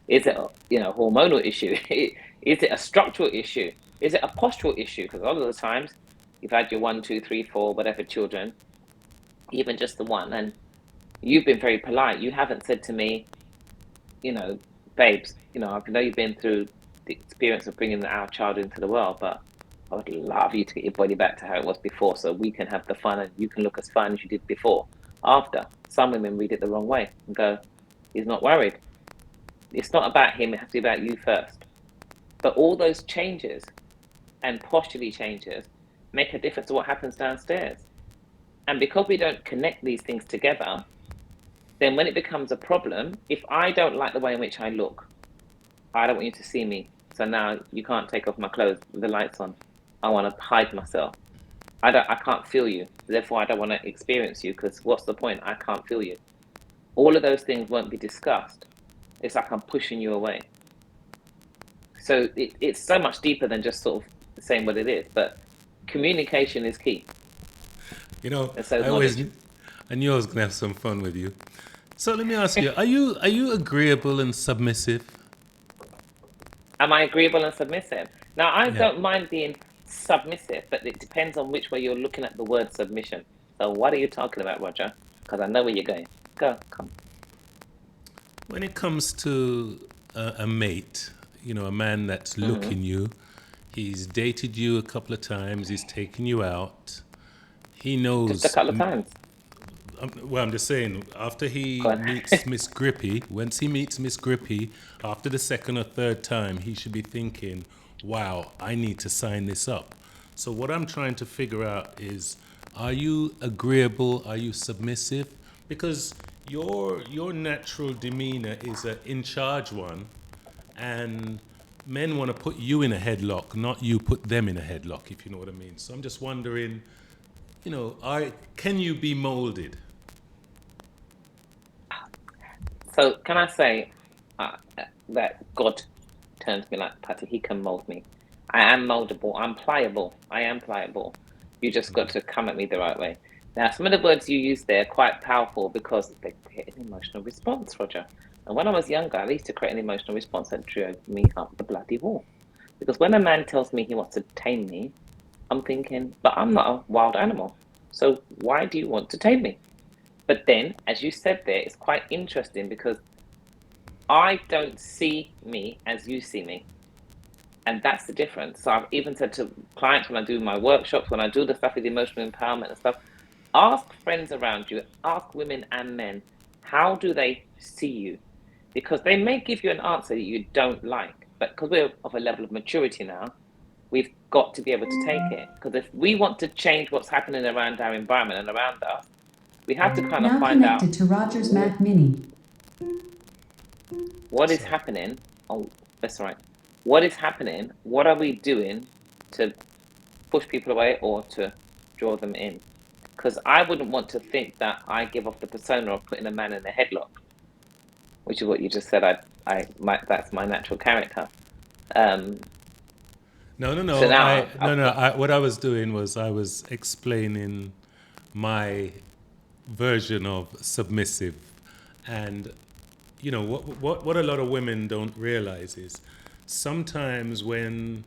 Is it a hormonal issue? Is it a structural issue? Is it a postural issue? Because a lot of the times you've had your 1, 2, 3, 4, whatever children, even just the one, and you've been very polite. You haven't said to me, babes, I know you've been through the experience of bringing our child into the world, but I would love you to get your body back to how it was before so we can have the fun and you can look as fine as you did before. After, some women read it the wrong way and go, he's not worried. It's not about him, it has to be about you first. But all those changes and posturally changes make a difference to what happens downstairs. And because we don't connect these things together, then when it becomes a problem, if I don't like the way in which I look, I don't want you to see me. So now you can't take off my clothes with the lights on. I want to hide myself. I can't feel you. Therefore, I don't want to experience you because what's the point? I can't feel you. All of those things won't be discussed. It's like I'm pushing you away. So it's so much deeper than just sort of saying what it is. But communication is key. I knew I was gonna have some fun with you. So let me ask you: Are you agreeable and submissive? Am I agreeable and submissive? Now, I Yeah. don't mind being submissive, but it depends on which way you're looking at the word submission. So what are you talking about, Roger? Because I know where you're going. Come. When it comes to a mate, a man that's looking you, he's dated you a couple of times, he's taken you out. He knows. Just a couple of times. Well, I'm just saying, after he Go on. meets Miss Grippy, once he meets Miss Grippy, after the second or third time, he should be thinking, wow, I need to sign this up. So what I'm trying to figure out is, are you agreeable? Are you submissive? Because your natural demeanor is an in charge one, and men want to put you in a headlock, not you put them in a headlock, if you know what I mean. So I'm just wondering, can you be molded? So can I say that God turns me like putty? He can mold me. I am moldable. I'm pliable. I am pliable. You just got to come at me the right way. Now, some of the words you use there are quite powerful because they create an emotional response, Roger. And when I was younger, I used to create an emotional response that drove me up the bloody wall. Because when a man tells me he wants to tame me, I'm thinking, but I'm not a wild animal. So why do you want to tame me? But then, as you said there, it's quite interesting because I don't see me as you see me. And that's the difference. So I've even said to clients when I do my workshops, when I do the stuff with emotional empowerment and stuff, ask friends around you, ask women and men, how do they see you? Because they may give you an answer that you don't like, but because we're of a level of maturity now, we've got to be able to take it. Because if we want to change what's happening around our environment and around us, we have to kind of Now find out connected to Rogers Mac Mini. what is Sorry. happening. Oh, that's right. What is happening? What are we doing to push people away or to draw them in? Because I wouldn't want to think that I give off the persona of putting a man in a headlock, which is what you just said. That's my natural character. Um, No, no, so no. now No. What I was doing was I was explaining my version of submissive, and what a lot of women don't realize is sometimes when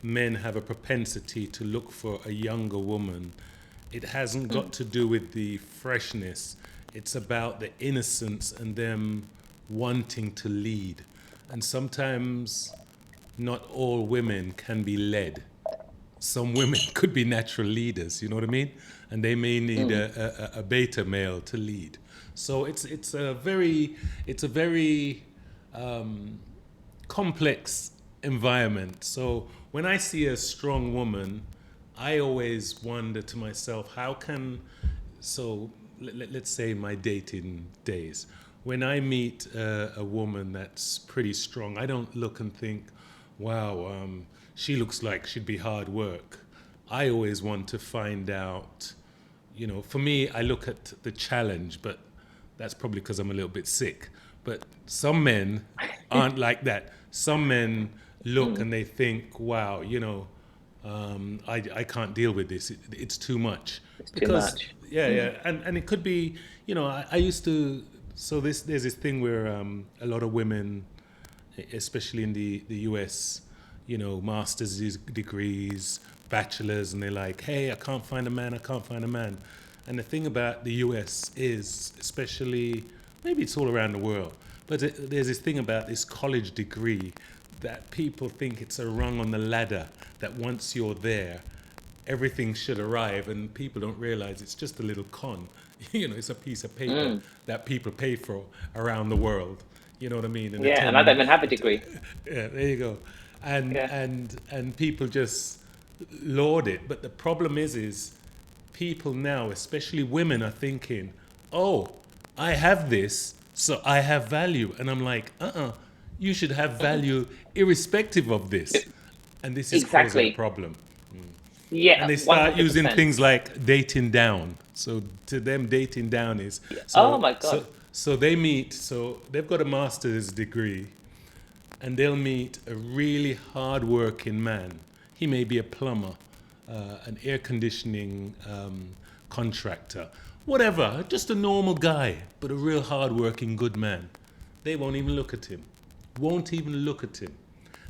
men have a propensity to look for a younger woman, it hasn't got to do with the freshness. It's about the innocence and them wanting to lead. And sometimes not all women can be led. Some women could be natural leaders, you know what I mean? And they may need a beta male to lead. So it's a very complex environment. So when I see a strong woman, I always wonder to myself, how can, so let's say my dating days, when I meet a woman that's pretty strong, I don't look and think, wow, she looks like she'd be hard work. I always want to find out, for me, I look at the challenge, but that's probably because I'm a little bit sick. But some men aren't like that. Some men look and they think, wow, I can't deal with this. It's too much. it's too Because, much. yeah, yeah. And it could be, I used to, so there's this thing where a lot of women, especially in the US, master's degrees, bachelors, and they're like, hey, I can't find a man, I can't find a man. And the thing about the US is, especially, maybe it's all around the world, but there's this thing about this college degree that people think it's a rung on the ladder, that once you're there, everything should arrive, and people don't realize it's just a little con. It's a piece of paper that people pay for around the world. You know what I mean? And Yeah, and I don't even have a degree. yeah, there you go. And Yeah, and and people just laud it. But the problem is people now, especially women, are thinking, "Oh, I have this, so I have value." And I'm like, you should have value irrespective of this. And this is causing a exactly. problem. And Yeah, they one start hundred using percent. things like dating down. So to them, dating down is Oh so my so God. so they meet. So they've got a master's degree, and they'll meet a really hard-working man. He may be a plumber, an air conditioning contractor, whatever, just a normal guy, but a real hard-working, good man. They won't even look at him. Won't even look at him.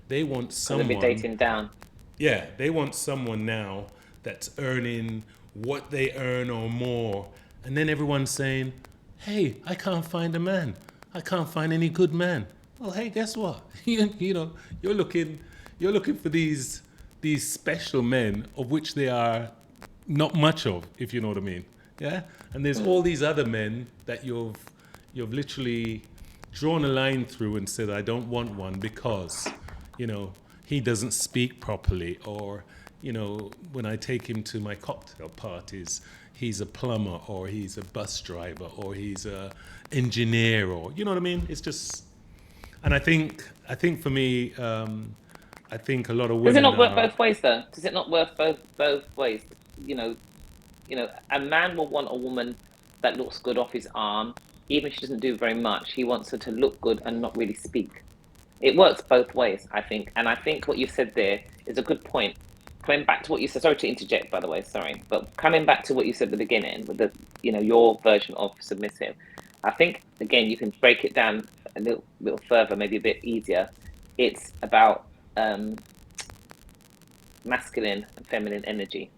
They want Because they'll be someone, dating down. yeah, they want someone now that's earning what they earn or more. And then everyone's saying, hey, I can't find a man. I can't find any good man. Well, hey, guess what? You're looking for these special men of which there are not much of, if you know what I mean. Yeah? And there's all these other men that you've literally drawn a line through and said, I don't want one because, he doesn't speak properly, or, when I take him to my cocktail parties, he's a plumber, or he's a bus driver, or he's a engineer, or you know what I mean? It's just, and I think for me, I think a lot of Does it women not work are, both ways though? Does it not work both ways? You know, a man will want a woman that looks good off his arm, even if she doesn't do very much. He wants her to look good and not really speak. It works both ways, I think. And I think what you said there is a good point. Coming back to what you said, sorry to interject, by the way, sorry, but coming back to what you said at the beginning with your version of submissive, I think again you can break it down a little further, maybe a bit easier. It's about um, masculine and feminine energy,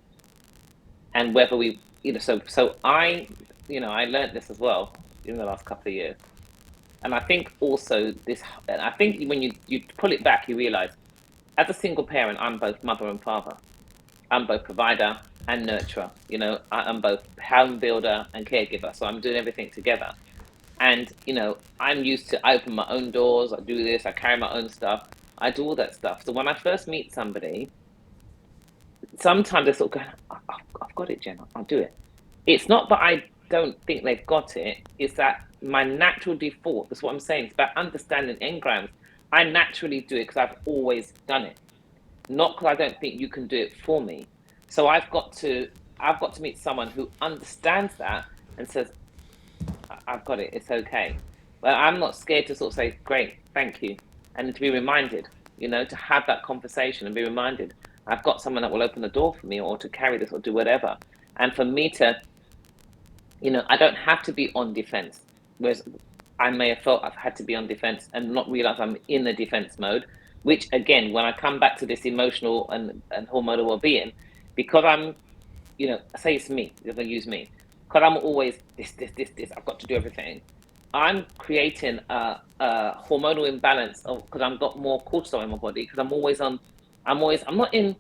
and whether we, so I learned this as well in the last couple of years. And I think also this, and I think when you pull it back, you realize as a single parent, I'm both mother and father. I'm both provider and nurturer. I'm both home builder and caregiver. So I'm doing everything together. And, I'm used to, I open my own doors, I do this, I carry my own stuff, I do all that stuff. So when I first meet somebody, sometimes they sort of go, I've got it, Jen, I'll do it. It's not that I don't think they've got it, it's that my natural default, that's what I'm saying, it's about understanding engrams. I naturally do it because I've always done it, not because I don't think you can do it for me. So I've got to meet someone who understands that and says, I've got it. It's okay. But I'm not scared to sort of say, great, thank you. And to be reminded, to have that conversation and be reminded, I've got someone that will open the door for me or to carry this or do whatever. And for me to, I don't have to be on defense. Whereas I may have felt I've had to be on defense and not realize I'm in the defense mode, which again, when I come back to this emotional and hormonal well-being, because I'm, say it's me, if I use me, because I'm always this, I've got to do everything. I'm creating a hormonal imbalance of because I've got more cortisol in my body because I'm not in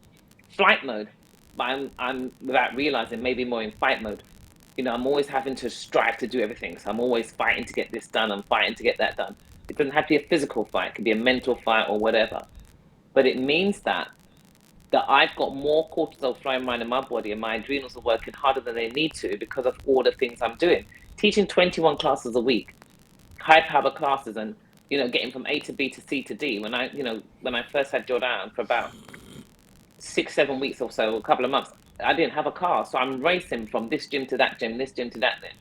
flight mode, but I'm without realizing maybe more in fight mode. I'm always having to strive to do everything. So I'm always fighting to get this done. I'm fighting to get that done. It doesn't have to be a physical fight. It could be a mental fight or whatever. But it means that I've got more cortisol flowing around in my body and my adrenals are working harder than they need to because of all the things I'm doing. Teaching 21 classes a week, high power classes and, getting from A to B to C to D. When I first had Jordan for about 6, 7 weeks or so, a couple of months, I didn't have a car. So I'm racing from this gym to that gym, this gym to that gym.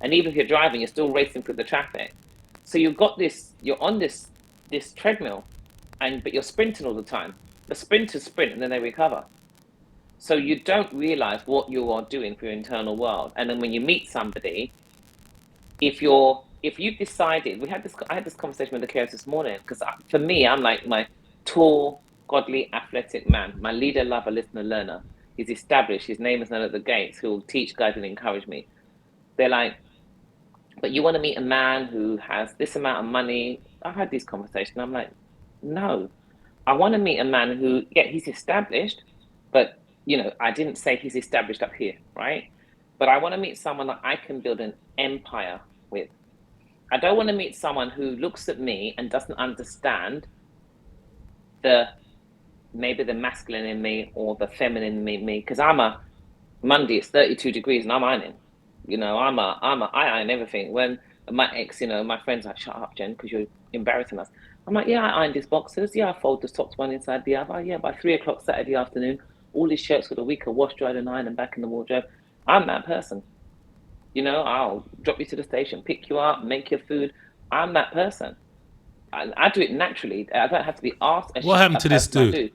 And even if you're driving, you're still racing through the traffic. So you're on this treadmill but you're sprinting all the time. The sprinters sprint and then they recover. So you don't realize what you are doing for your internal world. And then when you meet somebody, if you've decided, I had this conversation with the carers this morning because for me, I'm like my tall, godly, athletic man, my leader, lover, listener, learner. He's established. His name is known at the gates. Who will teach, guide, and encourage me. They're like, but you want to meet a man who has this amount of money. I've had these conversations. I'm like, no, I want to meet a man who, yeah, he's established, but I didn't say he's established up here, right? But I want to meet someone that I can build an empire with. I don't want to meet someone who looks at me and doesn't understand maybe the masculine in me or the feminine in me. Because Monday, it's 32 degrees and I'm ironing. I iron everything. When my ex, my friends are like, shut up, Jen, because you're embarrassing us. I'm like, yeah, I iron these boxers. Yeah, I fold the socks one inside the other. Yeah, by 3 o'clock Saturday afternoon, all these shirts for the week are washed, dried, and ironed and back in the wardrobe. I'm that person. I'll drop you to the station, pick you up, make your food. I'm that person. I do it naturally. I don't have to be asked a What happened to this person I dude? do.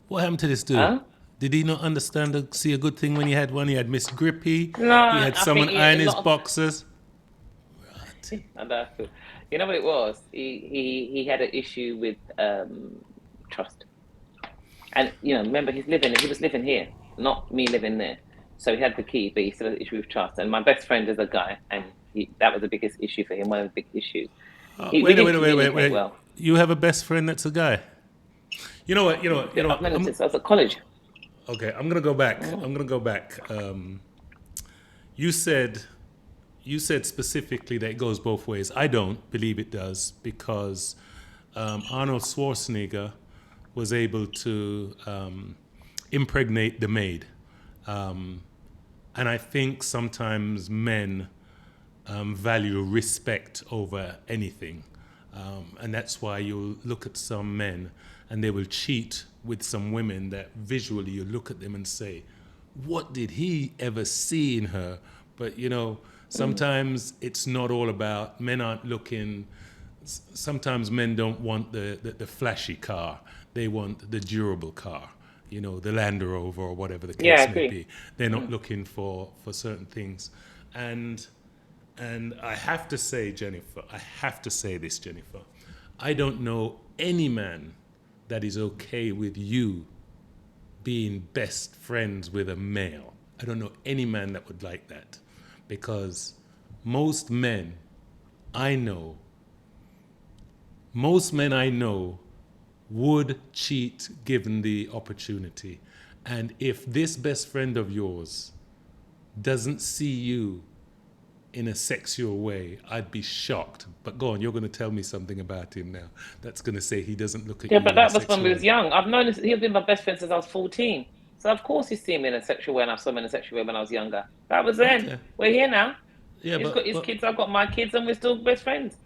What happened to this dude? Huh? Did he not understand or see a good thing when he had one? He had Miss Grippy. No, He had I think someone he had iron a his lot of. boxers. And you know what it was? He had an issue with trust, and remember he was living here, not me living there. So he had the key, but he still had an issue with trust. And my best friend is a guy, and that was the biggest issue for him. One of the big issues. We Wait, didn't wait, wait, wait, communicate wait. well. You have a best friend that's a guy. You know what? You know what? You know I've what? known him since I was at college. Okay, I'm gonna go back. Mm. I'm gonna go back. You said specifically that it goes both ways. I don't believe it does because Arnold Schwarzenegger was able to impregnate the maid, and I think sometimes men value respect over anything. And that's why you'll look at some men and they will cheat with some women that visually you look at them and say, what did he ever see in her? But sometimes it's not all about, men aren't looking, sometimes men don't want the flashy car. They want the durable car, the Land Rover or whatever the Yeah, I case may agree. be. They're not looking for certain things. And I have to say, Jennifer, I don't know any man that is okay with you being best friends with a male. I don't know any man that would like that. Because most men I know would cheat given the opportunity. And if this best friend of yours doesn't see you in a sexual way, I'd be shocked. But go on, you're going to tell me something about him now. That's going to say he doesn't look at Yeah, you but in a that was when sexual we was way. young. I've known this, he's been my best friend since I was 14. So of course he's seen me in a sexual way, and I saw him in a sexual way when I was younger. That was then. Okay. We're here now. Yeah, He's got his kids, I've got my kids, and we're still best friends.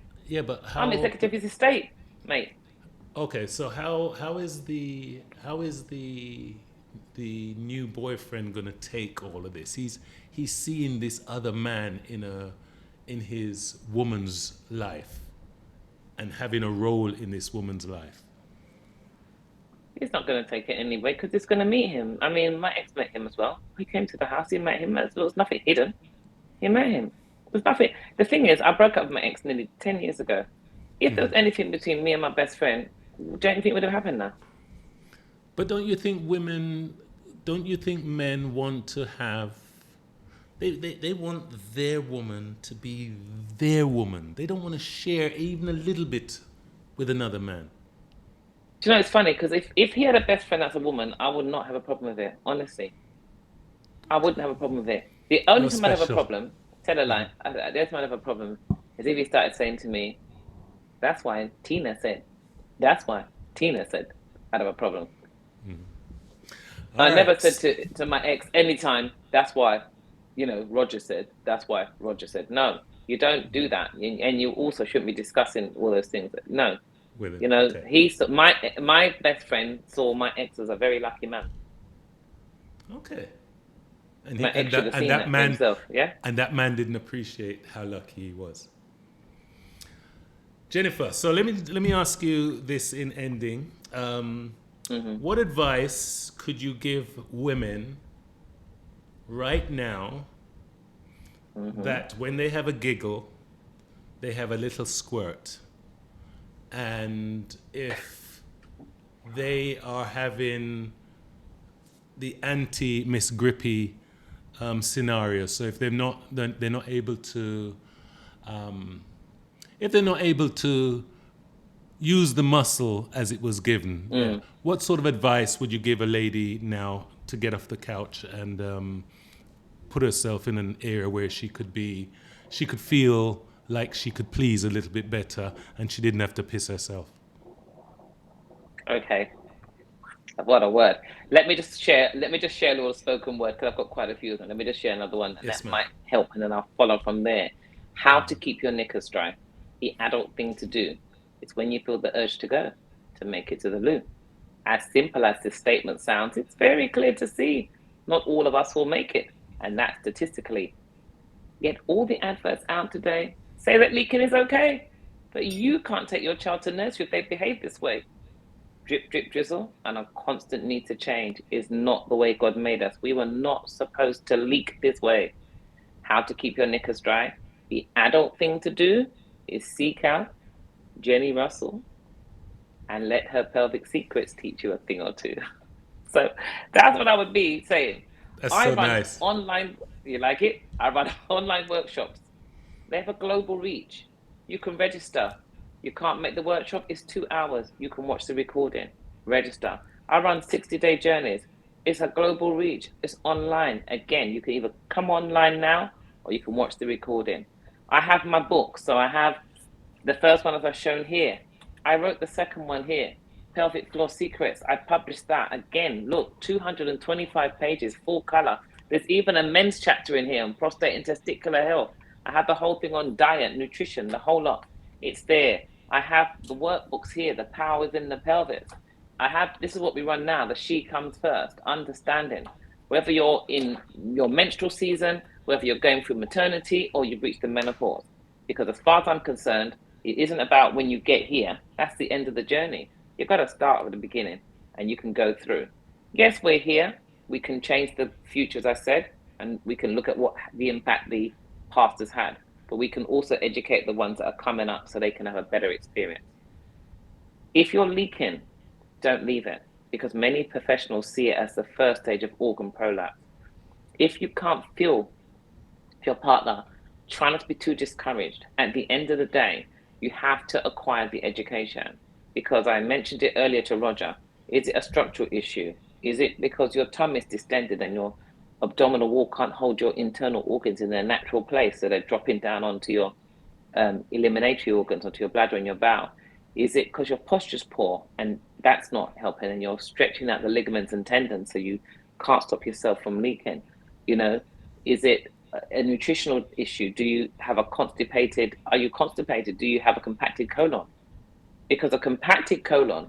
but I'm how? executive of his estate, mate. Okay, so how is the new boyfriend gonna take all of this? He's seeing this other man in his woman's life and having a role in this woman's life. He's not going to take it anyway because it's going to meet him. I mean, my ex met him as well. He came to the house, he met him. There was nothing hidden. He met him. There's nothing. The thing is, I broke up with my ex nearly 10 years ago. If there was anything between me and my best friend, don't you think it would have happened now? But don't you think men want to have, they want their woman to be their woman. They don't want to share even a little bit with another man. Do you know, it's funny because if he had a best friend that's a woman, I would not have a problem with it, honestly. I wouldn't have a problem with it. The only You're time I'd have a special. problem, tell a lie, the only time I'd have a problem is if he started saying to me, that's why Tina said, that's why Tina said, I'd have a problem. All I never right. said to my ex anytime, that's why, Roger said, that's why Roger said. No, you don't do that. And you also shouldn't be discussing all those things. No, With it. Okay. my best friend saw my ex as a very lucky man. Okay. And My ex should have seen that that for man himself, yeah? and that man didn't appreciate how lucky he was. Jennifer, so let me ask you this in ending. What advice could you give women right now that when they have a giggle, they have a little squirt, and if they are having the anti Miss Grippy scenario, so if they're not able to if they're not able to use the muscle as it was given, what sort of advice would you give a lady now to get off the couch and put herself in an area where she could feel like she could please a little bit better and she didn't have to piss herself? Okay. What a word. Let me just share a little spoken word because I've got quite a few of them. Let me just share another one and Yes, that ma'am. might help and then I'll follow from there. How to keep your knickers dry. The adult thing to do is when you feel the urge to go, to make it to the loo. As simple as this statement sounds, it's very clear to see. Not all of us will make it, and that statistically. Yet all the adverts out today say that leaking is okay, but you can't take your child to nursery if they behave this way. Drip, drip, drizzle, and a constant need to change is not the way God made us. We were not supposed to leak this way. How to keep your knickers dry? The adult thing to do is seek out Jenni Russell and let her pelvic secrets teach you a thing or two. So that's what I would be saying. That's I so run nice. online, you like it? I run online workshops. They have a global reach. You can register. You can't make the workshop, it's 2 hours. You can watch the recording, register. I run 60-day journeys. It's a global reach. It's online. Again, you can either come online now or you can watch the recording. I have my book. So I have the first one as I've shown here. I wrote the second one here, Pelvic Floor Secrets. I published that again. Look, 225 pages, full color. There's even a men's chapter in here on prostate and testicular health. I have the whole thing on diet, nutrition, the whole lot. It's there. I have the workbooks here, the power within the pelvis. This is what we run now, the she comes first, understanding. Whether you're in your menstrual season, whether you're going through maternity or you've reached the menopause. Because as far as I'm concerned, it isn't about when you get here. That's the end of the journey. You've got to start at the beginning and you can go through. Yes, we're here. We can change the future, as I said, and we can look at what the impact the past has had. But we can also educate the ones that are coming up so they can have a better experience. If you're leaking, don't leave it because many professionals see it as the first stage of organ prolapse. If you can't feel your partner, try not to be too discouraged. At the end of the day, you have to acquire the education. because I mentioned it earlier to Roger. Is it a structural issue? Is it because your tummy is distended and your abdominal wall can't hold your internal organs in their natural place, so they're dropping down onto your eliminatory organs, onto your bladder and your bowel? Is it because your posture's poor and that's not helping, and you're stretching out the ligaments and tendons so you can't stop yourself from leaking? You know, is it a nutritional issue? Do you have a constipated? Are you constipated? Do you have a compacted colon? Because a compacted colon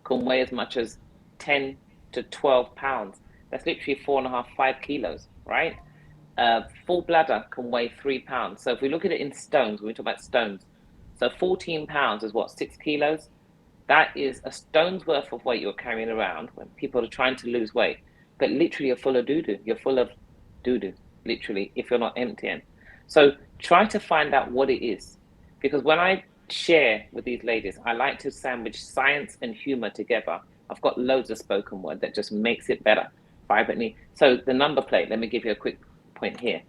can weigh as much as 10 to 12 pounds. That's literally 4.5, 5 kilos, right? Full bladder can weigh 3 pounds. So if we look at it in stones, when we talk about stones, so 14 pounds is what, 6 kilos? That is a stone's worth of weight you're carrying around when people are trying to lose weight. But literally, you're full of doo doo. You're full of doo doo, literally, if you're not emptying. So try to find out what it is. Because when I share with these ladies, I like to sandwich science and humor together. I've got loads of spoken word that just makes it better, vibrantly. So the number plate, let me give you a quick point here.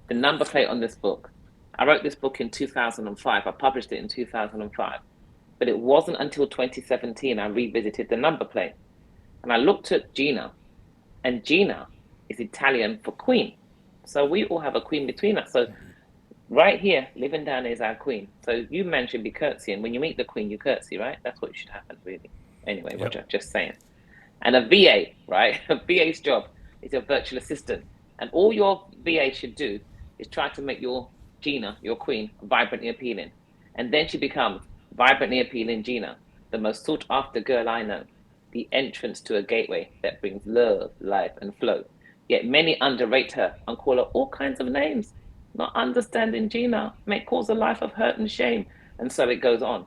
The number plate on this book, I wrote this book in 2005. I published it in 2005. But it wasn't until 2017 I revisited the number plate. And I looked at Gina, and Gina is Italian for queen. So we all have a queen between us. So right here, living down is our queen. So you men should be curtsying. When you meet the queen, you curtsy, right? That's what should happen, really. Anyway, Yep. Roger, just saying. And a VA, right? A VA's job is a virtual assistant. And all your VA should do is try to make your Gina, your queen, vibrantly appealing. And then she becomes vibrantly appealing Gina, the most sought after girl I know, the entrance to a gateway that brings love, life, and flow. Yet many underrate her and call her all kinds of names. Not understanding Gina may cause a life of hurt and shame. And so it goes on.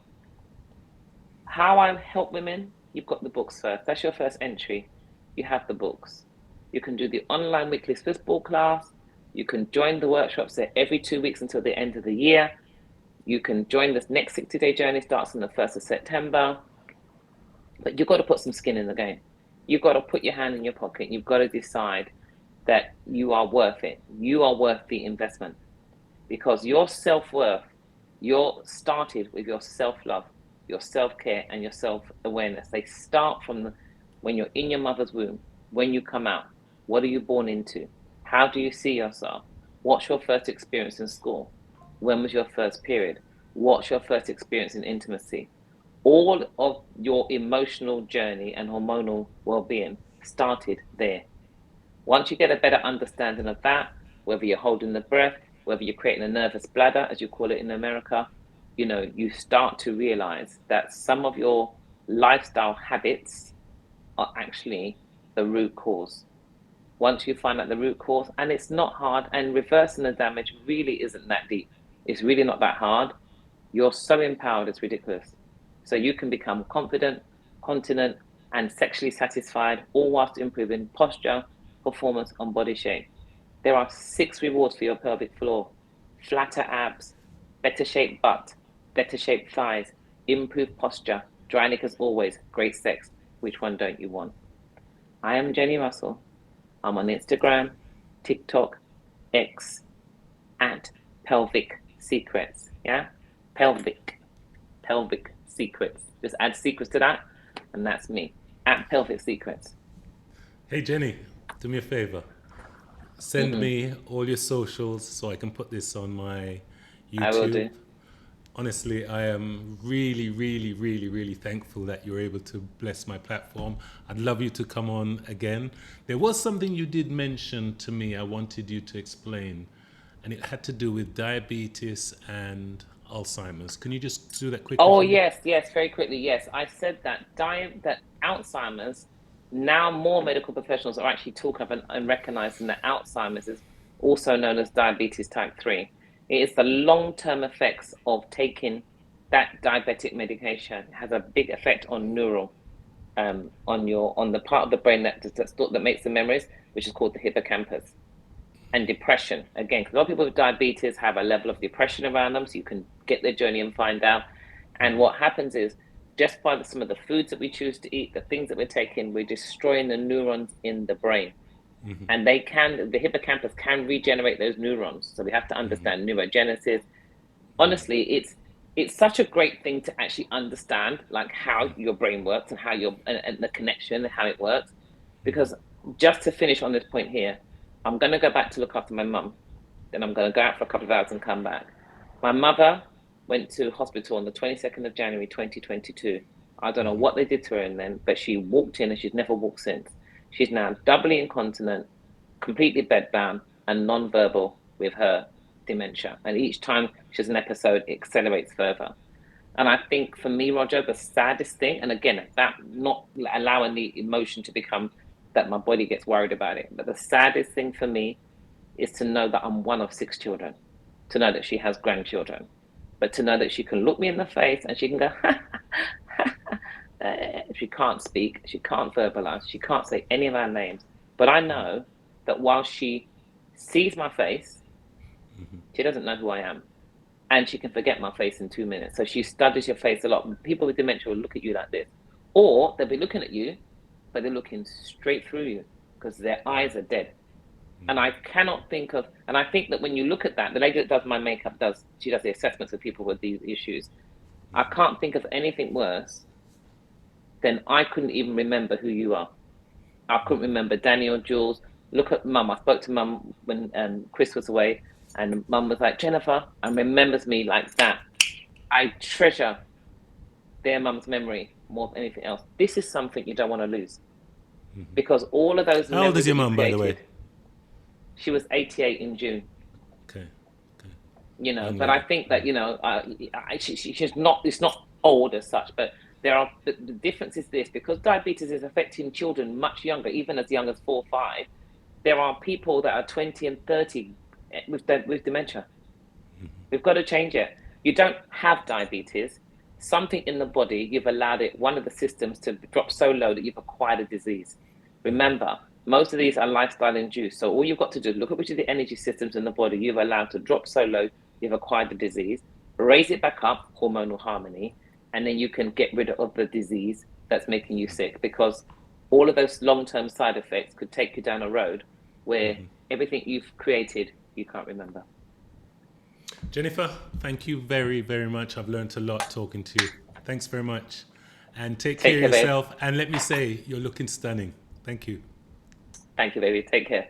How I help women, you've got the books first. That's your first entry. You have the books. You can do the online weekly Swiss ball class. You can join the workshops there every 2 weeks until the end of the year. You can join this next 60-day journey, starts on the 1st of September. But you've got to put some skin in the game. You've got to put your hand in your pocket. You've got to decide that you are worth it. You are worth the investment, because your self-worth, you're started with your self-love, your self-care, and your self-awareness. They start from when you're in your mother's womb, when you come out. What are you born into? How do you see yourself? What's your first experience in school? When was your first period? What's your first experience in intimacy? All of your emotional journey and hormonal well-being started there. Once you get a better understanding of that, whether you're holding the breath, whether you're creating a nervous bladder, as you call it in America, you start to realize that some of your lifestyle habits are actually the root cause. Once you find out the root cause, and it's not hard, and reversing the damage really isn't that deep. It's really not that hard. You're so empowered, it's ridiculous. So you can become confident, continent, and sexually satisfied, all whilst improving posture, performance, and body shape. There are 6 rewards for your pelvic floor: flatter abs, better shaped butt, better shaped thighs, improved posture, dry neck as always, great sex. Which one don't you want? I am Jenni Russell. I'm on Instagram, TikTok, X, at Pelvic Secrets. Yeah? Pelvic Secrets. Just add secrets to that, and that's me, at Pelvic Secrets. Hey Jenny, do me a favor. Send me all your socials so I can put this on my I will YouTube. do. Honestly, I am really, really, really, really thankful that you're able to bless my platform. I'd love you to come on again. There was something you did mention to me I wanted you to explain, and it had to do with diabetes and Alzheimer's. Can you just do that quickly Oh for me? yes, very quickly. Yes, I said that that Alzheimer's. Now more medical professionals are actually talking of and recognizing that Alzheimer's is also known as diabetes type 3. It is the long-term effects of taking that diabetic medication. It has a big effect on neural, on the part of the brain that makes the memories, which is called the hippocampus. And depression, again, because a lot of people with diabetes have a level of depression around them, so you can get their journey and find out. And what happens is, just by some of the foods that we choose to eat, the things that we're taking, we're destroying the neurons in the brain. And the hippocampus can regenerate those neurons. So we have to understand neurogenesis. Honestly, it's such a great thing to actually understand like how your brain works and how and the connection and how it works. Because just to finish on this point here, I'm going to go back to look after my mum. Then I'm going to go out for a couple of hours and come back. My mother went to hospital on the 22nd of January 2022. I don't know what they did to her in then, but she walked in and she's never walked since. She's now doubly incontinent, completely bedbound, and non-verbal with her dementia. And each time she has an episode, it accelerates further. And I think for me, Roger, the saddest thing, and again, that not allowing the emotion to become that my body gets worried about it, but the saddest thing for me is to know that I'm one of 6 children, to know that she has grandchildren, but to know that she can look me in the face and she can go, she can't speak, she can't verbalize, she can't say any of our names. But I know that while she sees my face, she doesn't know who I am. And she can forget my face in 2 minutes. So she studies your face a lot. People with dementia will look at you like this. Or they'll be looking at you, but they're looking straight through you because their eyes are dead. And I cannot think of, and I think that when you look at that, the lady that does my makeup she does the assessments of people with these issues. I can't think of anything worse than I couldn't even remember who you are. I couldn't remember Danny or Jules. Look at Mum. I spoke to Mum when Chris was away, and Mum was like, Jennifer, and remembers me like that. I treasure their mum's memory more than anything else. This is something you don't want to lose. Because all of those How old is your mum, by the way? She was 88 in June. Okay. You know, but I think that, you know, she's not, it's not old as such, but the difference is this, because diabetes is affecting children much younger, even as young as 4 or 5, there are people that are 20 and 30 with dementia. We've got to change it. You don't have diabetes. Something in the body, you've allowed it, one of the systems to drop so low that you've acquired a disease. Remember, most of these are lifestyle induced. So all you've got to do is look at which of the energy systems in the body you've allowed to drop so low, you've acquired the disease, raise it back up, hormonal harmony, and then you can get rid of the disease that's making you sick, because all of those long-term side effects could take you down a road where everything you've created, you can't remember. Jennifer, thank you very, very much. I've learned a lot talking to you. Thanks very much. And take care of yourself. Babe. And let me say, you're looking stunning. Thank you. Thank you, baby. Take care.